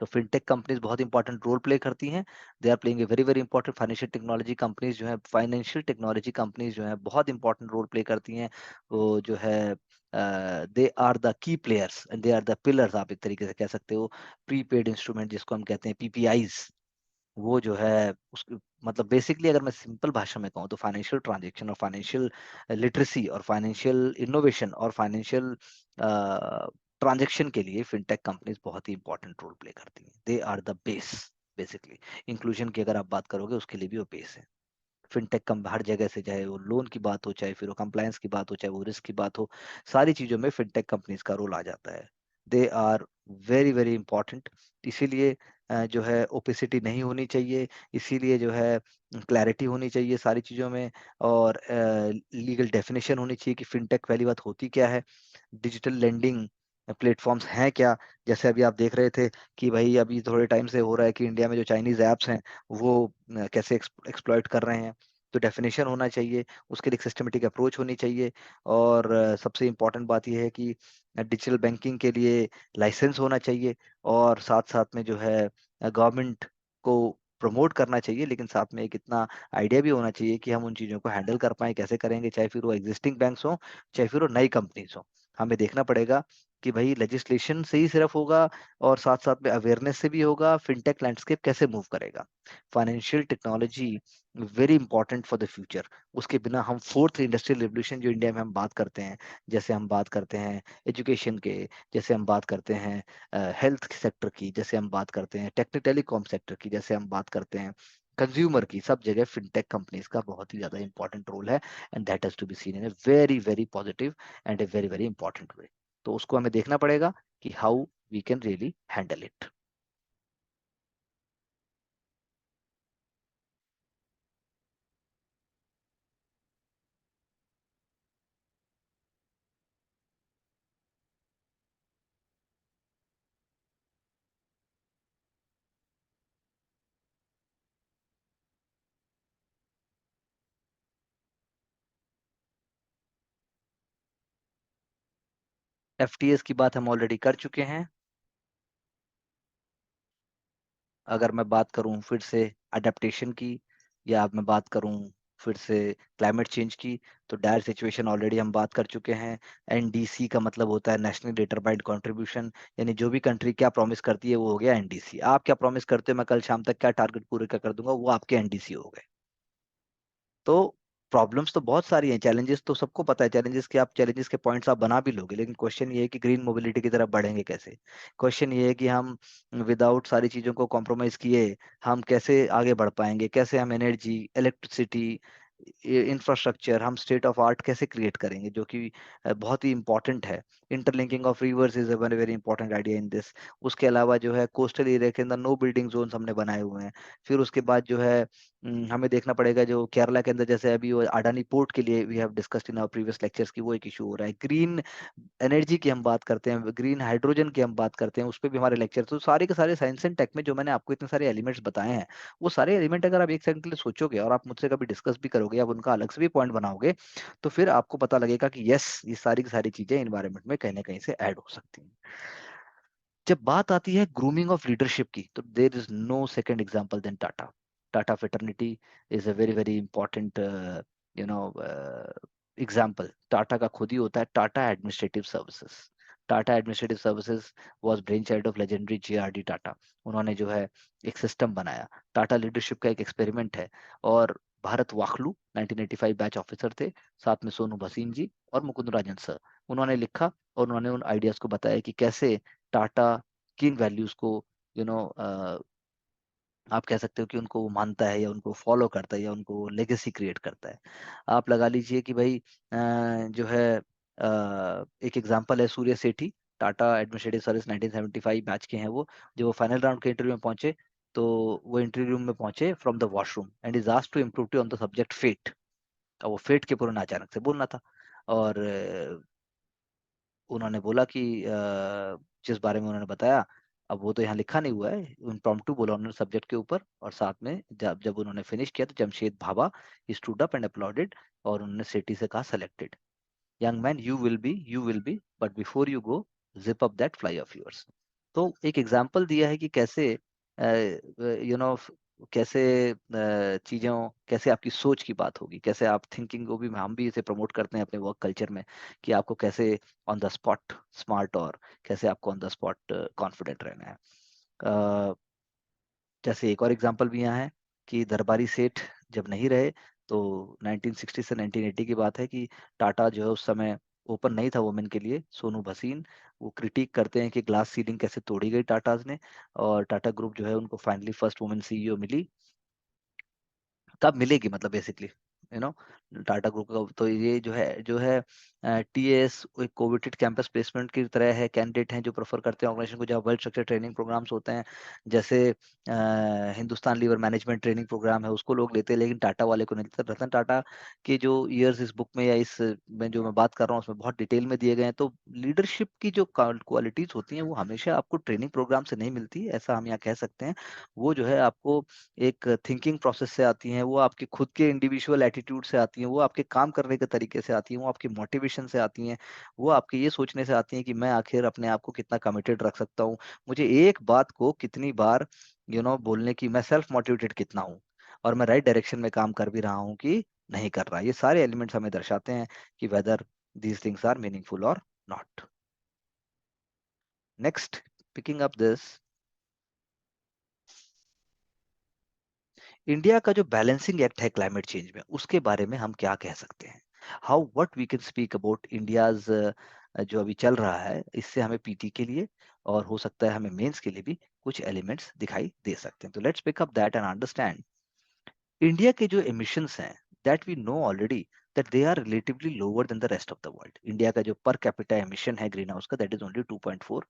तो फिनटेक कंपनीज बहुत इंपॉर्टेंट रोल प्ले करती हैं। They are playing a very very important. Financial technology companies जो है, फाइनेंशियल टेक्नोलॉजी कंपनीज जो है बहुत इंपॉर्टेंट रोल प्ले करती हैं। वो जो है they are the key players and they are the pillars, आप एक तरीके से कह सकते हो। प्रीपेड इंस्ट्रूमेंट जिसको हम कहते हैं पीपीआईज, वो जो है उसकी मतलब बेसिकली अगर मैं सिंपल भाषा में कहूँ तो फाइनेंशियल ट्रांजैक्शन और फाइनेंशियल लिटरेसी और फाइनेंशियल इनोवेशन और फाइनेंशियल ट्रांजैक्शन के लिए फिनटेक कंपनीज बहुत ही इंपॉर्टेंट रोल प्ले करती हैं। They are the base basically. Inclusion की अगर आप बात करोगे उसके लिए भी वो बेस है। फिनटेक कम हर जगह से, चाहे वो लोन की बात हो, चाहे फिर वो कंप्लायंस की बात हो, चाहे वो रिस्क की बात हो, सारी चीजों में फिनटेक कंपनीज का रोल आ जाता है। They are very very important. इसीलिए जो है ओपेसिटी नहीं होनी चाहिए, इसीलिए जो है क्लैरिटी होनी चाहिए सारी चीज़ों में, और लीगल डेफिनेशन होनी चाहिए कि फिनटेक पहली बात होती क्या है, डिजिटल लेंडिंग प्लेटफॉर्म्स हैं क्या। जैसे अभी आप देख रहे थे कि भाई अभी थोड़े टाइम से हो रहा है कि इंडिया में जो चाइनीज ऐप्स हैं वो कैसे एक्सप्लॉइट कर रहे हैं। तो डेफिनेशन होना चाहिए, उसके लिए सिस्टमेटिक अप्रोच होनी चाहिए। और सबसे इम्पोर्टेंट बात यह है कि डिजिटल बैंकिंग के लिए लाइसेंस होना चाहिए, और साथ साथ में जो है गवर्नमेंट को प्रमोट करना चाहिए, लेकिन साथ में एक इतना आइडिया भी होना चाहिए कि हम उन चीज़ों को हैंडल कर पाए, कैसे करेंगे, चाहे फिर वो एग्जिस्टिंग बैंक्स हो, चाहे फिर वो नई कंपनीज हो। हमें देखना पड़ेगा कि भाई लेजिस्लेशन से ही सिर्फ होगा, और साथ साथ में अवेयरनेस से भी होगा, फिनटेक लैंडस्केप कैसे मूव करेगा। Financial technology very important for the future. उसके बिना हम फोर्थ इंडस्ट्रियल रिवोल्यूशन जो इंडिया में हम बात करते हैं, जैसे हम बात करते हैं एजुकेशन के, जैसे हम बात करते हैं हेल्थ सेक्टर की, जैसे हम बात करते हैं टेलीकॉम सेक्टर की, जैसे हम बात करते हैं कंज्यूमर की, सब जगह फिनटेक कंपनीज का बहुत ही ज्यादा इंपॉर्टेंट रोल है। And that has to be seen in a very very positive and a very very important way. तो उसको हमें देखना पड़ेगा कि how we can really handle it. FTAs की बात हम ऑलरेडी कर चुके हैं। अगर मैं बात करूं फिर से अडेप्टेशन की, या अब मैं बात करूं फिर से क्लाइमेट चेंज की, तो डायर सिचुएशन ऑलरेडी हम बात कर चुके हैं। एनडीसी का मतलब होता है नेशनल डिटरमाइंड कंट्रीब्यूशन, यानी जो भी कंट्री क्या प्रॉमिस करती है वो हो गया एनडीसी। आप क्या प्रॉमिस करते हो, मैं कल शाम तक क्या टारगेट पूरे कर दूंगा, वो आपके एनडीसी हो गए। तो प्रॉब्लम्स तो बहुत सारी हैं, चैलेंजेस तो सबको पता है, चैलेंजेस के पॉइंट्स आप बना भी लोगे, लेकिन क्वेश्चन ये है कि ग्रीन मोबिलिटी की तरफ बढ़ेंगे कैसे। क्वेश्चन ये है कि हम विदाउट सारी चीजों को कॉम्प्रोमाइज किए हम कैसे आगे बढ़ पाएंगे, कैसे हम एनर्जी, इलेक्ट्रिसिटी, इंफ्रास्ट्रक्चर, हम स्टेट ऑफ आर्ट कैसे क्रिएट करेंगे, जो कि बहुत ही इंपॉर्टेंट है। Interlinking of reverse is a very very important idea in this. उसके अलावा जो है कोस्टल एरिया के अंदर नो बिल्डिंग जोन्स हमने बनाए हुए हैं। फिर उसके बाद जो है हमें देखना पड़ेगा जो केरला के अंदर, जैसे अभी वो अडानी पोर्ट के लिए we have discussed in our previous lectures की, वो एक इशू हो रहा है। ग्रीन एनर्जी की हम बात करते हैं, ग्रीन हाइड्रोजन की हम बात करते हैं, उस पर भी हमारे लेक्चर। तो सारे के सारे साइंस एंड टेक में जो मैंने आपको इतने सारे एलिमेंट्स बताए हैं, वो सारे एलिमेंट अगर आप एक सेकंड के लिए सोचोगे और आप मुझसे कभी डिस्कस भी करोगे, आप उनका अलग से भी पॉइंट बनाओगे, तो फिर आपको पता लगेगा कि यस, ये सारी की सारी चीजें इन्वायरमेंट में कहीं ना कहीं से ऐड हो सकती हैं। जब बात आती है ग्रूमिंग ऑफ लीडरशिप की, तो there is no second example than Tata. Tata fraternity is a very very important you know example. Tata का खुद ही होता है Tata administrative services. Tata administrative services was brain child of legendary JRD Tata. उन्होंने जो है एक सिस्टम बनाया, टाटा लीडरशिप का एक एक्सपेरिमेंट है। और भारत वाखलू 1985 बैच ऑफिसर थे, साथ में सोनू भसीन जी और मुकुंद राजन सर। उन्होंने लिखा और उन्होंने उन आइडियाज को बताया कि कैसे टाटा किन वैल्यूज को यू नो आप कह सकते हो कि उनको वो मानता है या उनको फॉलो करता है या उनको लेगेसी क्रिएट करता है। आप लगा लीजिए कि भाई जो है एक एग्जांपल है सूर्य सेठी, टाटा एडमिनिस्ट्रेटिव सर्विस 1975 बैच के हैं वो। जब वो फाइनल राउंड के इंटरव्यू में पहुंचे तो वो इंटरव्यू रूम में पहुंचे from the washroom and is asked to improve on the subject fate. अब वो फेट के पुराना अचानक से बोलना था और उन्होंने बोला कि जिस बारे में उन्होंने बताया, अब वो तो यहाँ लिखा नहीं हुआ है, इम्प्रॉम्प्टू बोला उन्होंने सब्जेक्ट के ऊपर। और साथ में जब जब उन्होंने फिनिश किया तो Jamshed Bhabha he stood up and uploaded और उन्होंने सेठी से कहा selected. Young man you will be but before you go zip up that fly of yours. तो एक एग्जाम्पल दिया है कि कैसे कैसे चीजों कैसे आपकी सोच की बात होगी, कैसे आप थिंकिंग को भी हम भी इसे प्रमोट करते हैं अपने वर्क कल्चर में कि आपको कैसे ऑन द स्पॉट स्मार्ट और कैसे आपको ऑन द स्पॉट कॉन्फिडेंट रहना है। अ, जैसे एक और एग्जांपल भी यहाँ है कि दरबारी सेठ जब नहीं रहे तो 1960 से 1980 की बात है कि टाटा जो है उस समय ओपन नहीं था वुमेन के लिए। सोनू भसीन वो क्रिटिक करते हैं कि ग्लास सीलिंग कैसे तोड़ी गई टाटाज ने, और टाटा ग्रुप जो है उनको फाइनली फर्स्ट वुमेन सीईओ मिली। कब मिलेगी मतलब basically you know Tata group का। तो ये जो है टीएस एक कोविटेड कैंपस प्लेसमेंट की तरह है, कैंडिडेट हैं जो प्रेफर करते हैं ऑर्गेनाइजेशन को जहाँ वेल स्ट्रक्चर ट्रेनिंग प्रोग्राम्स होते हैं। जैसे Hindustan Lever management training programme है उसको लोग लेते हैं, लेकिन टाटा वाले को नहीं लेते। रतन टाटा के जो ईयर्स इस बुक में या इस में जो मैं बात कर रहा हूँ उसमें बहुत डिटेल में दिए गए हैं। तो लीडरशिप की जो क्वालिटीज होती हैं वो हमेशा आपको ट्रेनिंग प्रोग्राम से नहीं मिलती, ऐसा हम यहाँ कह सकते हैं। वो जो है आपको एक थिंकिंग प्रोसेस से आती हैं, वो आपके खुद के इंडिविजुअल एटीट्यूड से आती हैं, वो आपके काम करने के तरीके से आती हैं, वो आपकी मोटिवेशन से आती हैं, वो आपके ये सोचने से आती हैं कि मैं आखिर अपने आप को कितना कमिटेड रख सकता हूँ, मुझे एक बात को कितनी बार बोलने की मैं सेल्फ मोटिवेटेड कितना हूँ, और मैं राइट डायरेक्शन में काम कर भी रहा हूँ कि नहीं कर रहा। ये सारे एलिमेंट्स हमें दर्शाते हैं कि whether these things are meaningful और not. Next, picking up this, India का जो बैलेंसिंग एक्ट है क्लाइमेट चेंज में उसके बारे में हम क्या कह सकते हैं। How what we can speak about India's जो अभी चल रहा है, इससे हमें पीटी के लिए और हो सकता है हमें मेंस के लिए भी कुछ एलिमेंट्स दिखाई दे सकते हैं। तो let's pick up that and understand India के जो एमिशंस हैं, that we know already that they are relatively lower than the rest of the world. India का जो पर कैपिटा एमिशन है ग्रीन हाउस का, that is only 2.4,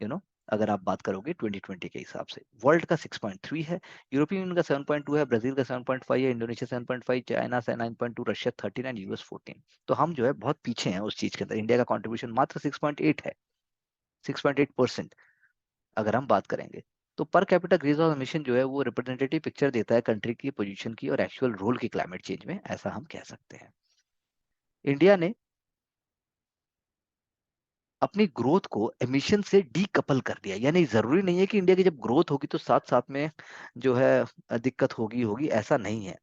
you know अगर आप बात करोगे 2020 के हिसाब से। वर्ल्ड का 6.3 है, यूरोपियन यूनियन का 7.2 है, ब्राजील का 7.5 है, इंडोनेशिया 7.5, चाइना से 9.2, रशिया 13 एंड यूएस 14। तो हम जो है बहुत पीछे हैं उस चीज के अंदर। इंडिया का कंट्रीब्यूशन मात्र 6.8 है, 6.8% अगर हम बात करेंगे। तो per capita green house emission जो है वो रिप्रेजेंटेटिव पिक्चर देता है कंट्री की पोजीशन की और एक्चुअल रोल की क्लाइमेट चेंज में, ऐसा हम कह सकते हैं। इंडिया ने अपनी ग्रोथ को एमिशन से डीकपल कर दिया, यानी जरूरी नहीं है कि इंडिया की जब ग्रोथ होगी तो साथ साथ में जो है दिक्कत होगी होगी, ऐसा नहीं है।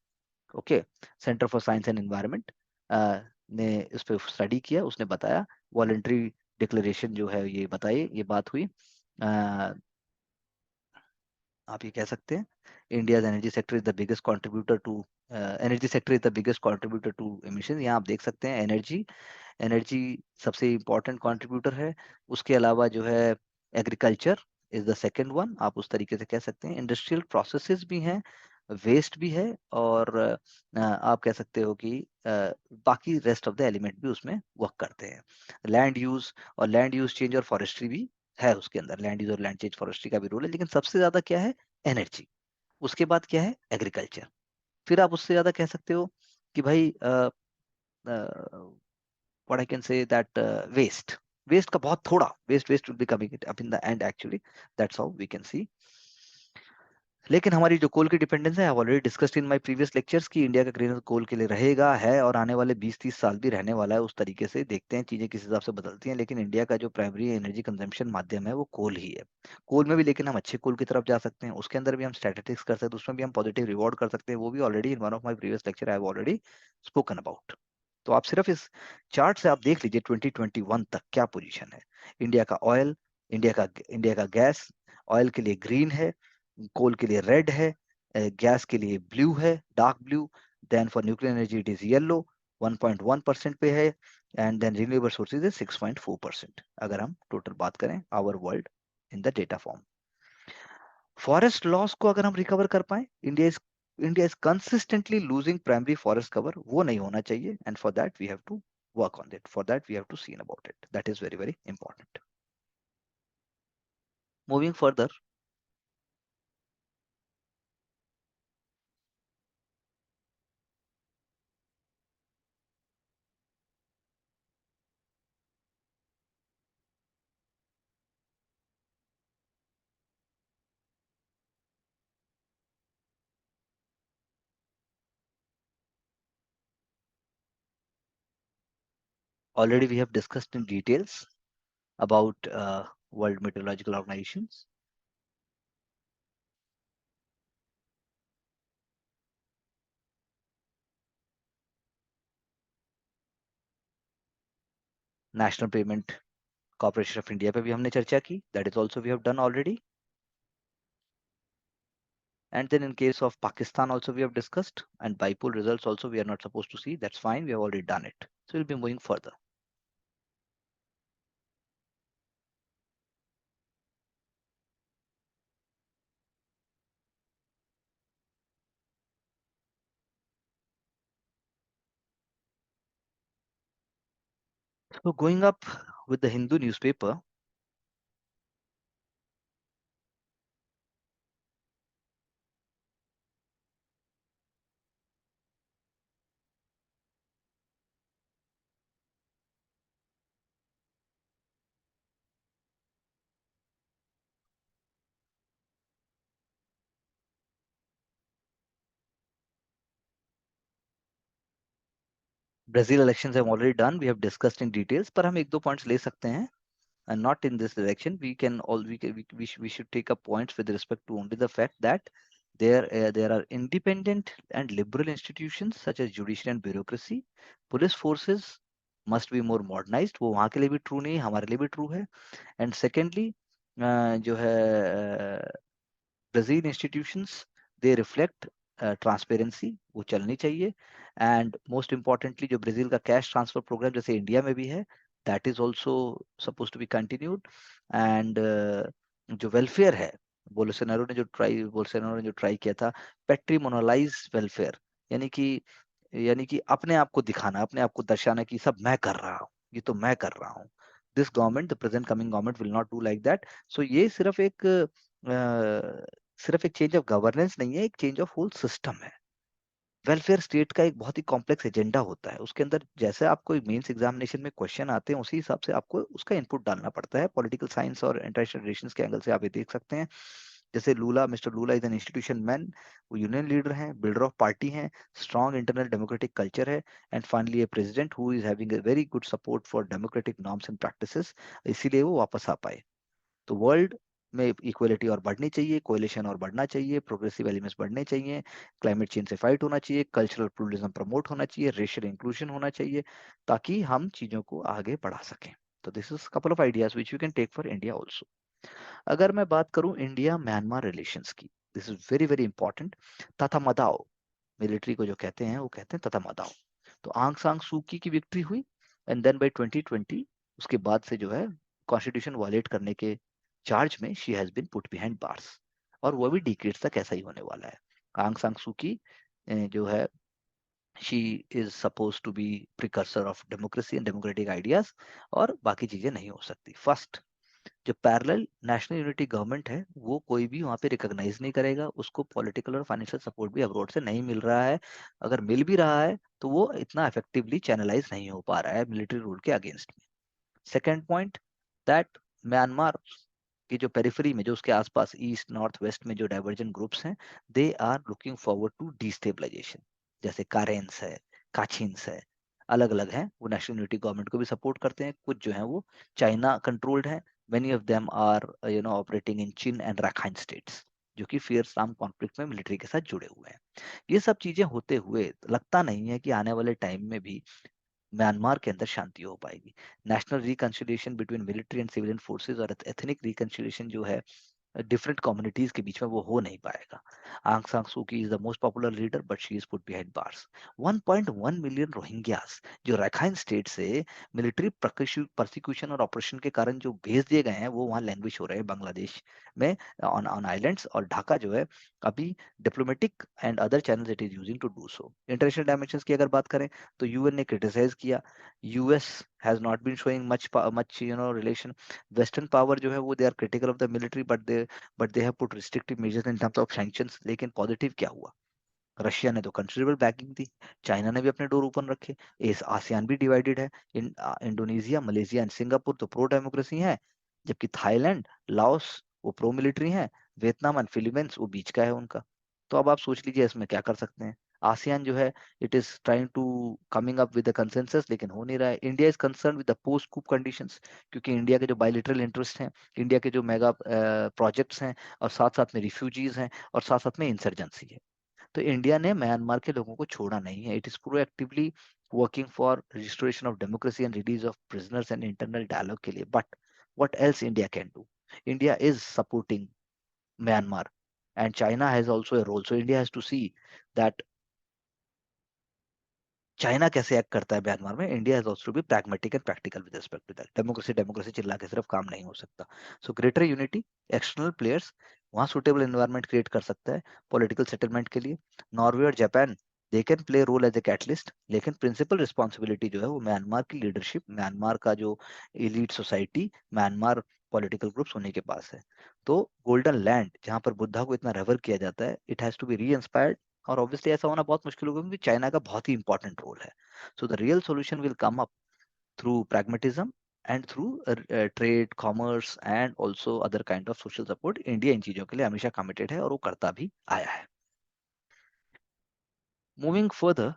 Okay, centre for science and environment ने इस पे स्टडी किया, उसने बताया वॉलंटरी डिक्लेरेशन जो है ये बताइए, ये बात हुई। आप ये कह सकते हैं India energy sector is the biggest contributor to energy sector is the biggest contributor to emission. यहाँ आप देख सकते हैं एनर्जी एनर्जी सबसे इम्पोर्टेंट कंट्रीब्यूटर है। उसके अलावा जो है agriculture is the second one, आप उस तरीके से कह सकते हैं। इंडस्ट्रियल प्रोसेसेस भी हैं, वेस्ट भी है, और आप कह सकते हो कि बाकी रेस्ट ऑफ द एलिमेंट भी उसमें वर्क करते हैं। लैंड यूज और लैंड यूज चेंज और फॉरेस्ट्री भी है उसके अंदर, लैंड यूज और लैंड चेंज फॉरेस्ट्री का भी रोल है, लेकिन सबसे ज्यादा क्या है, एनर्जी। उसके बाद क्या है, एग्रीकल्चर। फिर आप उससे ज्यादा कह सकते हो कि भाई what I can say that waste का बहुत थोड़ा waste will be coming up in the end actually, that's how we can see। लेकिन हमारी जो कोल की डिपेंडेंस है, already discussed in my previous lectures की इंडिया का ग्रीन हाउस कोल के लिए रहेगा है और आने वाले 20-30 साल भी रहने वाला है। उस तरीके से देखते हैं चीजें किस हिसाब से बदलती हैं, लेकिन इंडिया का जो प्राइमरी एनर्जी कंजम्पशन माध्यम है वो कोल ही है। कोल में भी लेकिन हम अच्छे कोल की तरफ जा सकते हैं, उसके अंदर भी हम स्टैटिस्टिक्स कर सकते हैं, उसमें भी हम पॉजिटिव रिवॉर्ड कर सकते हैं, वो भी already in one of my previous lecture I have already spoken about. तो आप सिर्फ इस चार्ट से आप देख लीजिए 2021 तक क्या पोजीशन है। इंडिया का ऑयल, इंडिया का गैस, ऑयल के लिए ग्रीन है, कोल के लिए रेड है, गैस के लिए ब्लू है, dark blue. Then for nuclear energy it is yellow, 1.1% पे है। And then renewable sources is 6.4%, अगर हम टोटल बात करें our world in the data form. Forest loss को अगर हम रिकवर कर पाए, India is consistently losing primary forest cover, वो नहीं होना चाहिए, and for that we have to work on it, for that we have to seen about it, that is very very important. Moving further, already we have discussed in details about World Meteorological Organizations, National Payment Corporation of India पे भी हमने चर्चा की, that is also we have done already. And then in case of Pakistan also we have discussed, and bipole results also we are not supposed to see, that's fine, we have already done it. So we'll be moving further. So going up with the Hindu newspaper, Brazil elections have already done, we have discussed in details, पर हम एक दो points ले सकते हैं, and not in this direction. We can all we should take up points with respect to only the fact that there are independent and liberal institutions such as judiciary and bureaucracy. Police forces must be more modernized. वो वहाँ के लिए भी true नहीं, हमारे लिए भी true है. And secondly, जो है Brazil institutions, they reflect transparency, वो चलनी चाहिए. एंड मोस्ट इम्पॉर्टेंटली जो ब्राजील का कैश ट्रांसफर प्रोग्राम जैसे इंडिया में भी है, that is also suppose to be continued. And जो वेलफेयर है, बोल्सोनारो ने जो ट्राई किया था, पेट्रीमोनलाइज वेलफेयर, यानी कि यानी कि अपने आप को दिखाना, अपने आप को दर्शाना कि सब मैं कर रहा हूँ, ये तो मैं कर रहा हूँ. This government, the present coming government will not do like that. So ये सिर्फ एक चेंज ऑफ गवर्नेंस नहीं है, एक चेंज ऑफ होल सिस्टम है. वेलफेयर स्टेट का एक बहुत ही कॉम्प्लेक्स एजेंडा होता है, उसके अंदर जैसे आपको मेंस एग्जामिनेशन में क्वेश्चन आते हैं उसी हिसाब से आपको उसका इनपुट डालना पड़ता है. पॉलिटिकल साइंस और इंटरनेशनल रिलेशंस के एंगल से आप ये देख सकते हैं. जैसे Lula, mister Lula is an institution man, वो यूनियन लीडर हैं, बिल्डर ऑफ पार्टी हैं, स्ट्रॉन्ग इंटरनल डेमोक्रेटिक कल्चर है, and finally a president who is having a very good support for democratic norms and practices, इसीलिए वो वापस आ पाए. तो world में इक्वलिटी और बढ़नी चाहिए, कोएलिशन और बढ़ना चाहिए, प्रोग्रेसिव एलिमेंट्स बढ़ने चाहिए, क्लाइमेट चेंज से फाइट होना चाहिए, कल्चरल प्लूरलिज्म प्रमोट होना चाहिए, रेशियल इंक्लूजन होना चाहिए, ताकि हम चीजों को आगे बढ़ा सकें. तो this is couple of ideas which you can take for India also. अगर मैं बात करूं इंडिया म्यांमार रिलेशंस की, this is very very important. Tatmadaw, military को जो कहते हैं वो कहते हैं तथा मदाओ. तो आंग सांग सूकी की विक्ट्री हुई, एंड देन बाय 2020 उसके बाद से जो है कॉन्स्टिट्यूशन वायलेट करने के चार्ज में she has been put behind bars, और वो भी डिकेड्स तक ऐसा ही होने वाला है. आंग सांग सूकी जो है, she is suppose to be precursor of democracy and democratic ideas, और बाकी चीजें नहीं हो सकती. फर्स्ट, जो पैरेलल नेशनल यूनिटी गवर्नमेंट है वो कोई भी वहां पे रिकॉग्नाइज नहीं करेगा, उसको पॉलिटिकल और फाइनेंशियल सपोर्ट भी अब्रॉड से नहीं मिल रहा है. अगर मिल भी रहा है तो वो इतना इफेक्टिवली चैनलाइज नहीं हो पा रहा है मिलिट्री रूल के अगेंस्ट में. सेकेंड पॉइंट, दैट म्यांमार की जो पेरिफेरी में, जो उसके आसपास ईस्ट नॉर्थ वेस्ट में जो डाइवर्जेंट ग्रुप्स हैं, they are looking forward to destabilization. जैसे कारेंस है, काचिन्स है, अलग अलग हैं, वो नेशनल यूनिटी गवर्नमेंट को भी सपोर्ट करते हैं. कुछ जो है वो चाइना कंट्रोल्ड है. Many of them are operating in Chin and Rakhine states, जो कि फियर्स आर्म कॉन्फ्लिक्ट में मिलिट्री के साथ जुड़े हुए हैं. ये सब चीजें होते हुए लगता नहीं है कि आने वाले टाइम में भी म्यांमार के अंदर शांति हो पाएगी. National reconciliation between military and civilian forces और एथनिक रिकंसिलिएशन जो है डिफरेंट कम्युनिटीज के बीच में वो हो नहीं पाएगा। आंग सान सू की is the most popular leader but she is put behind bars. 1.1 million Rohingyas जो रखाइन स्टेट से मिलिट्री परसिक्यूशन और ऑपरेशन के कारण जो भेज दिए गए हैं, वो वहाँ लैंग्वेज हो रहे हैं बांग्लादेश में ऑन ऑन आइलैंड्स। और ढाका जो है अभी diplomatic and other channels it is using to do so. International dimensions की अगर बात करें तो यूएन ने क्रिटिसाइज किया, US has not been showing much relation. Western power जो है वो they are critical of the military but they have put restrictive measures in terms of sanctions. लेकिन पॉजिटिव क्या हुआ, रशिया ने तो कंसिडरेबल बैकिंग दी, चाइना ने भी अपने डोर ओपन रखे, इस आसियान भी डिवाइडेड है। इंडोनेशिया, मलेशिया एंड सिंगापुर तो प्रो डेमोक्रेसी है, जबकि थाईलैंड, लाओस वो प्रो मिलिट्री है, वियतनाम एंड फिलीपींस वो बीच का है उनका। तो अब आप सोच लीजिए इसमें क्या कर सकते हैं। आसियान जो है it is trying to coming up with the consensus, लेकिन हो नहीं रहा है। India is concern with the post coup conditions, क्योंकि इंडिया के जो बायलिटरल इंटरेस्ट हैं, इंडिया के जो मेगा प्रोजेक्ट्स हैं, और साथ साथ में रिफ्यूजीज हैं, और साथ साथ में इंसर्जेंसी है। तो इंडिया ने म्यांमार के लोगों को छोड़ा नहीं है, it is proactively working for restoration of democracy and release of prisoners and internal dialogue के लिए। But what else India can do? India is supporting Myanmar and China has also a role, so India has to see that China कैसे act करता है Myanmar में। India has also be pragmatic and practical with respect to that. Democracy democracy चिल्ला के सिर्फ काम नहीं हो सकता। सो ग्रेटर यूनिटी, एक्सटर्नल प्लेयर्स वहाँ सुटेबल एनवायरनमेंट क्रिएट कर सकता है पॉलिटिकल सेटलमेंट के लिए। नॉर्वे और Japan they can play role as a catalyst, लेकिन प्रिंसिपल रिस्पॉन्सिबिलिटी जो है वो म्यांमार की लीडरशिप, म्यांमार का जो elite society, Myanmar political groups होने के पास है। तो गोल्डन लैंड जहां पर बुद्धा को इतना रेवर किया जाता है, इट हैज टू बी री इंस्पायर्ड। और ऑब्वियसली ऐसा होना बहुत मुश्किल होगा क्योंकि चाइना का बहुत ही इंपॉर्टेंट रोल है। So the real solution will come up through pragmatism and through trade, commerce and also other kind of social support। India in चीजों के लिए हमेशा कमिटेड है और वो करता भी आया है। Moving further,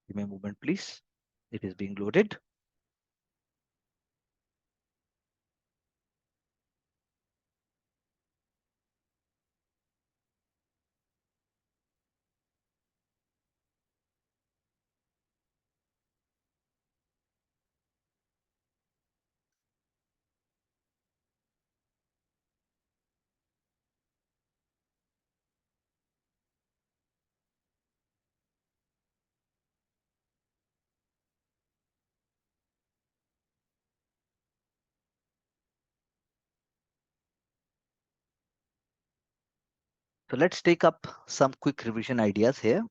give me a moment please, it is being loaded। So let's take up some quick revision ideas here।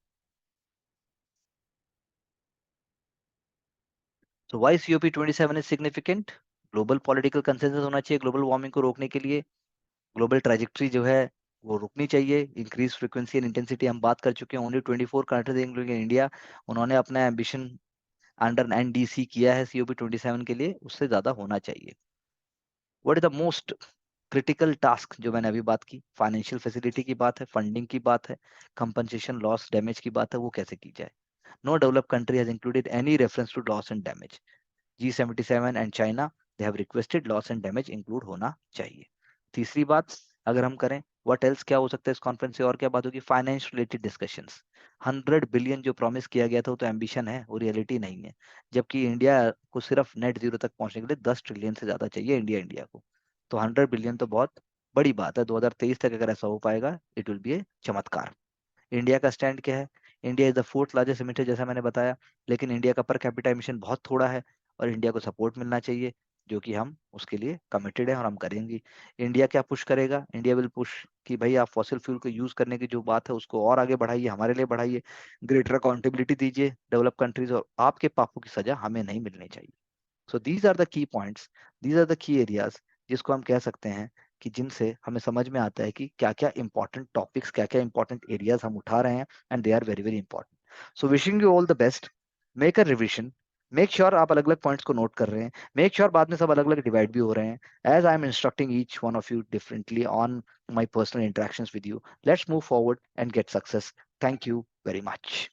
So why COP27 is significant? Global political consensus होना चाहिए ग्लोबल वार्मिंग को रोकने के लिए। ग्लोबल ट्रैजेक्टरी जो है वो रुकनी चाहिए। इंक्रीज फ्रीक्वेंसी एंड इंटेंसिटी हम बात कर चुके हैं। ओनली 24 कंट्रीज इंक्लूडिंग इंडिया, उन्होंने अपना एम्बिशन अंडर एनडीसी किया है COP27 के लिए, उससे ज्यादा होना चाहिए। What is the most critical task जो मैंने अभी बात की, फाइनेंशियल फैसिलिटी की बात है, फंडिंग की बात है, कंपनसेशन लॉस डैमेज की बात है, वो कैसे की जाए। No developed country has included any reference to loss and damage. G77 and China they have requested loss and damage include होना चाहिए। तीसरी बात अगर हम करें, व्हाट एल्स क्या हो सकता है इस कॉन्फ्रेंस से, और क्या बात होगी, फाइनेंस रिलेटेड डिस्कशंस। 100 बिलियन जो प्रॉमिस किया गया था वो तो एम्बिशन है, वो रियलिटी नहीं है। जबकि इंडिया को सिर्फ नेट जीरो तक पहुंचने के लिए 10 ट्रिलियन से ज्यादा चाहिए इंडिया को। तो 100 बिलियन तो बहुत बड़ी बात है। 2023 तक अगर ऐसा हो पाएगा इट विल बी ए चमत्कार। इंडिया का स्टैंड क्या है? India is the fourth largest emitter जैसा मैंने बताया, लेकिन इंडिया का पर कैपिटा एमिशन बहुत थोड़ा है और इंडिया को सपोर्ट मिलना चाहिए, जो कि हम उसके लिए कमिटेड हैं और हम करेंगे। इंडिया क्या पुश करेगा? इंडिया विल पुश कि भाई आप फॉसिल फ्यूल को यूज करने की जो बात है उसको और आगे बढ़ाइए, हमारे लिए बढ़ाइए, ग्रेटर अकाउंटेबिलिटी दीजिए डेवलप कंट्रीज, और आपके पापों की सजा हमें नहीं मिलनी चाहिए। So these are the key points, these are the key areas जिसको हम कह सकते हैं कि जिनसे हमें समझ में आता है कि क्या क्या इंपॉर्टेंट टॉपिक्स, क्या क्या इंपॉर्टेंट एरियाज हम उठा रहे हैं, and they are very very important. So wishing you all the best. Make a revision. Make sure आप अलग अलग पॉइंट्स को नोट कर रहे हैं. मेक श्योर बाद में सब अलग अलग डिवाइड भी हो रहे हैं. As I am instructing each one of you differently on my personal interactions with you. Let's move forward and get success. Thank you very much.